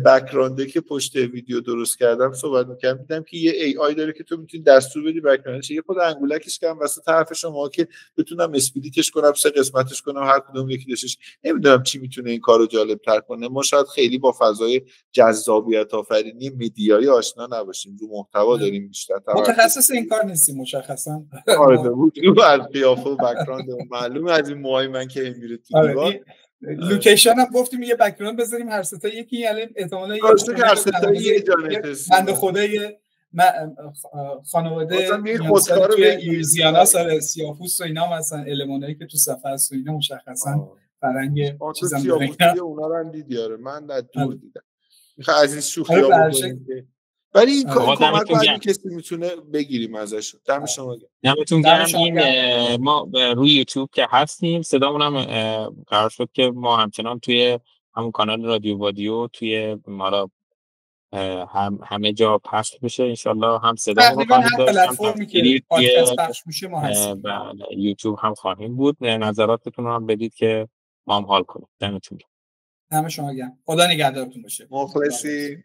بک‌گراندی که پشت ویدیو درست کردم صحبت می‌کردم، دیدم که یه ای آی داره که تو میتونی دستور بدی بک‌گراندش، یه خود انگولکش کنم وسط طرف شما که بتونم اسپلیتش کنم، سه قسمتش کنم، هر کدوم یکی داشتش. نمیدونم چی میتونه این کارو جالب‌تر کنه. ما شاید خیلی با فضای جذابیت آفرینی مدیایی آشنا نباشیم، رو محتوا داریم بیشتر متخصص این کار نیستیم مشخصا. رو از قیافه و بک‌گراند معلومه از این موهای من که میره تو دیوار. لوکیشن هم گفتیم یه بک‌گراند بذاریم هر سه تا یکی، الان احتمالاً هر سه تا یه جانته بنده خدای خانواده خودکار لوئیزیانا سر سیاه‌پوست و اینا مثلا المانایی که تو صفحه است و اینا مشخصا فرنگ چیزم سیاوشی اونا رو هم دیدی؟ آره من در دور دیدم. میخوای عزیز شوخی‌ها بکنیم که ولی این کمک رو اگه کسی میتونه بگیریم ازش. دم شما گرم. دمتون گرم. این ما روی یوتیوب که هستیم، صدامون هم قرار شد که ما همچنان توی همون کانال رادیو وادیو توی ما را همه جا پخش بشه انشالله. هم صدامون رو خواهیم داشت، هم پلتفرمی که پادکست پخش میشه ما هستیم. یوتیوب هم خواهیم بود. نظراتتون رو هم بدید که ما هم حال کنیم. دمتون گرم. دم شما گرم. خدا نگهدارتون باشه. مخلصی.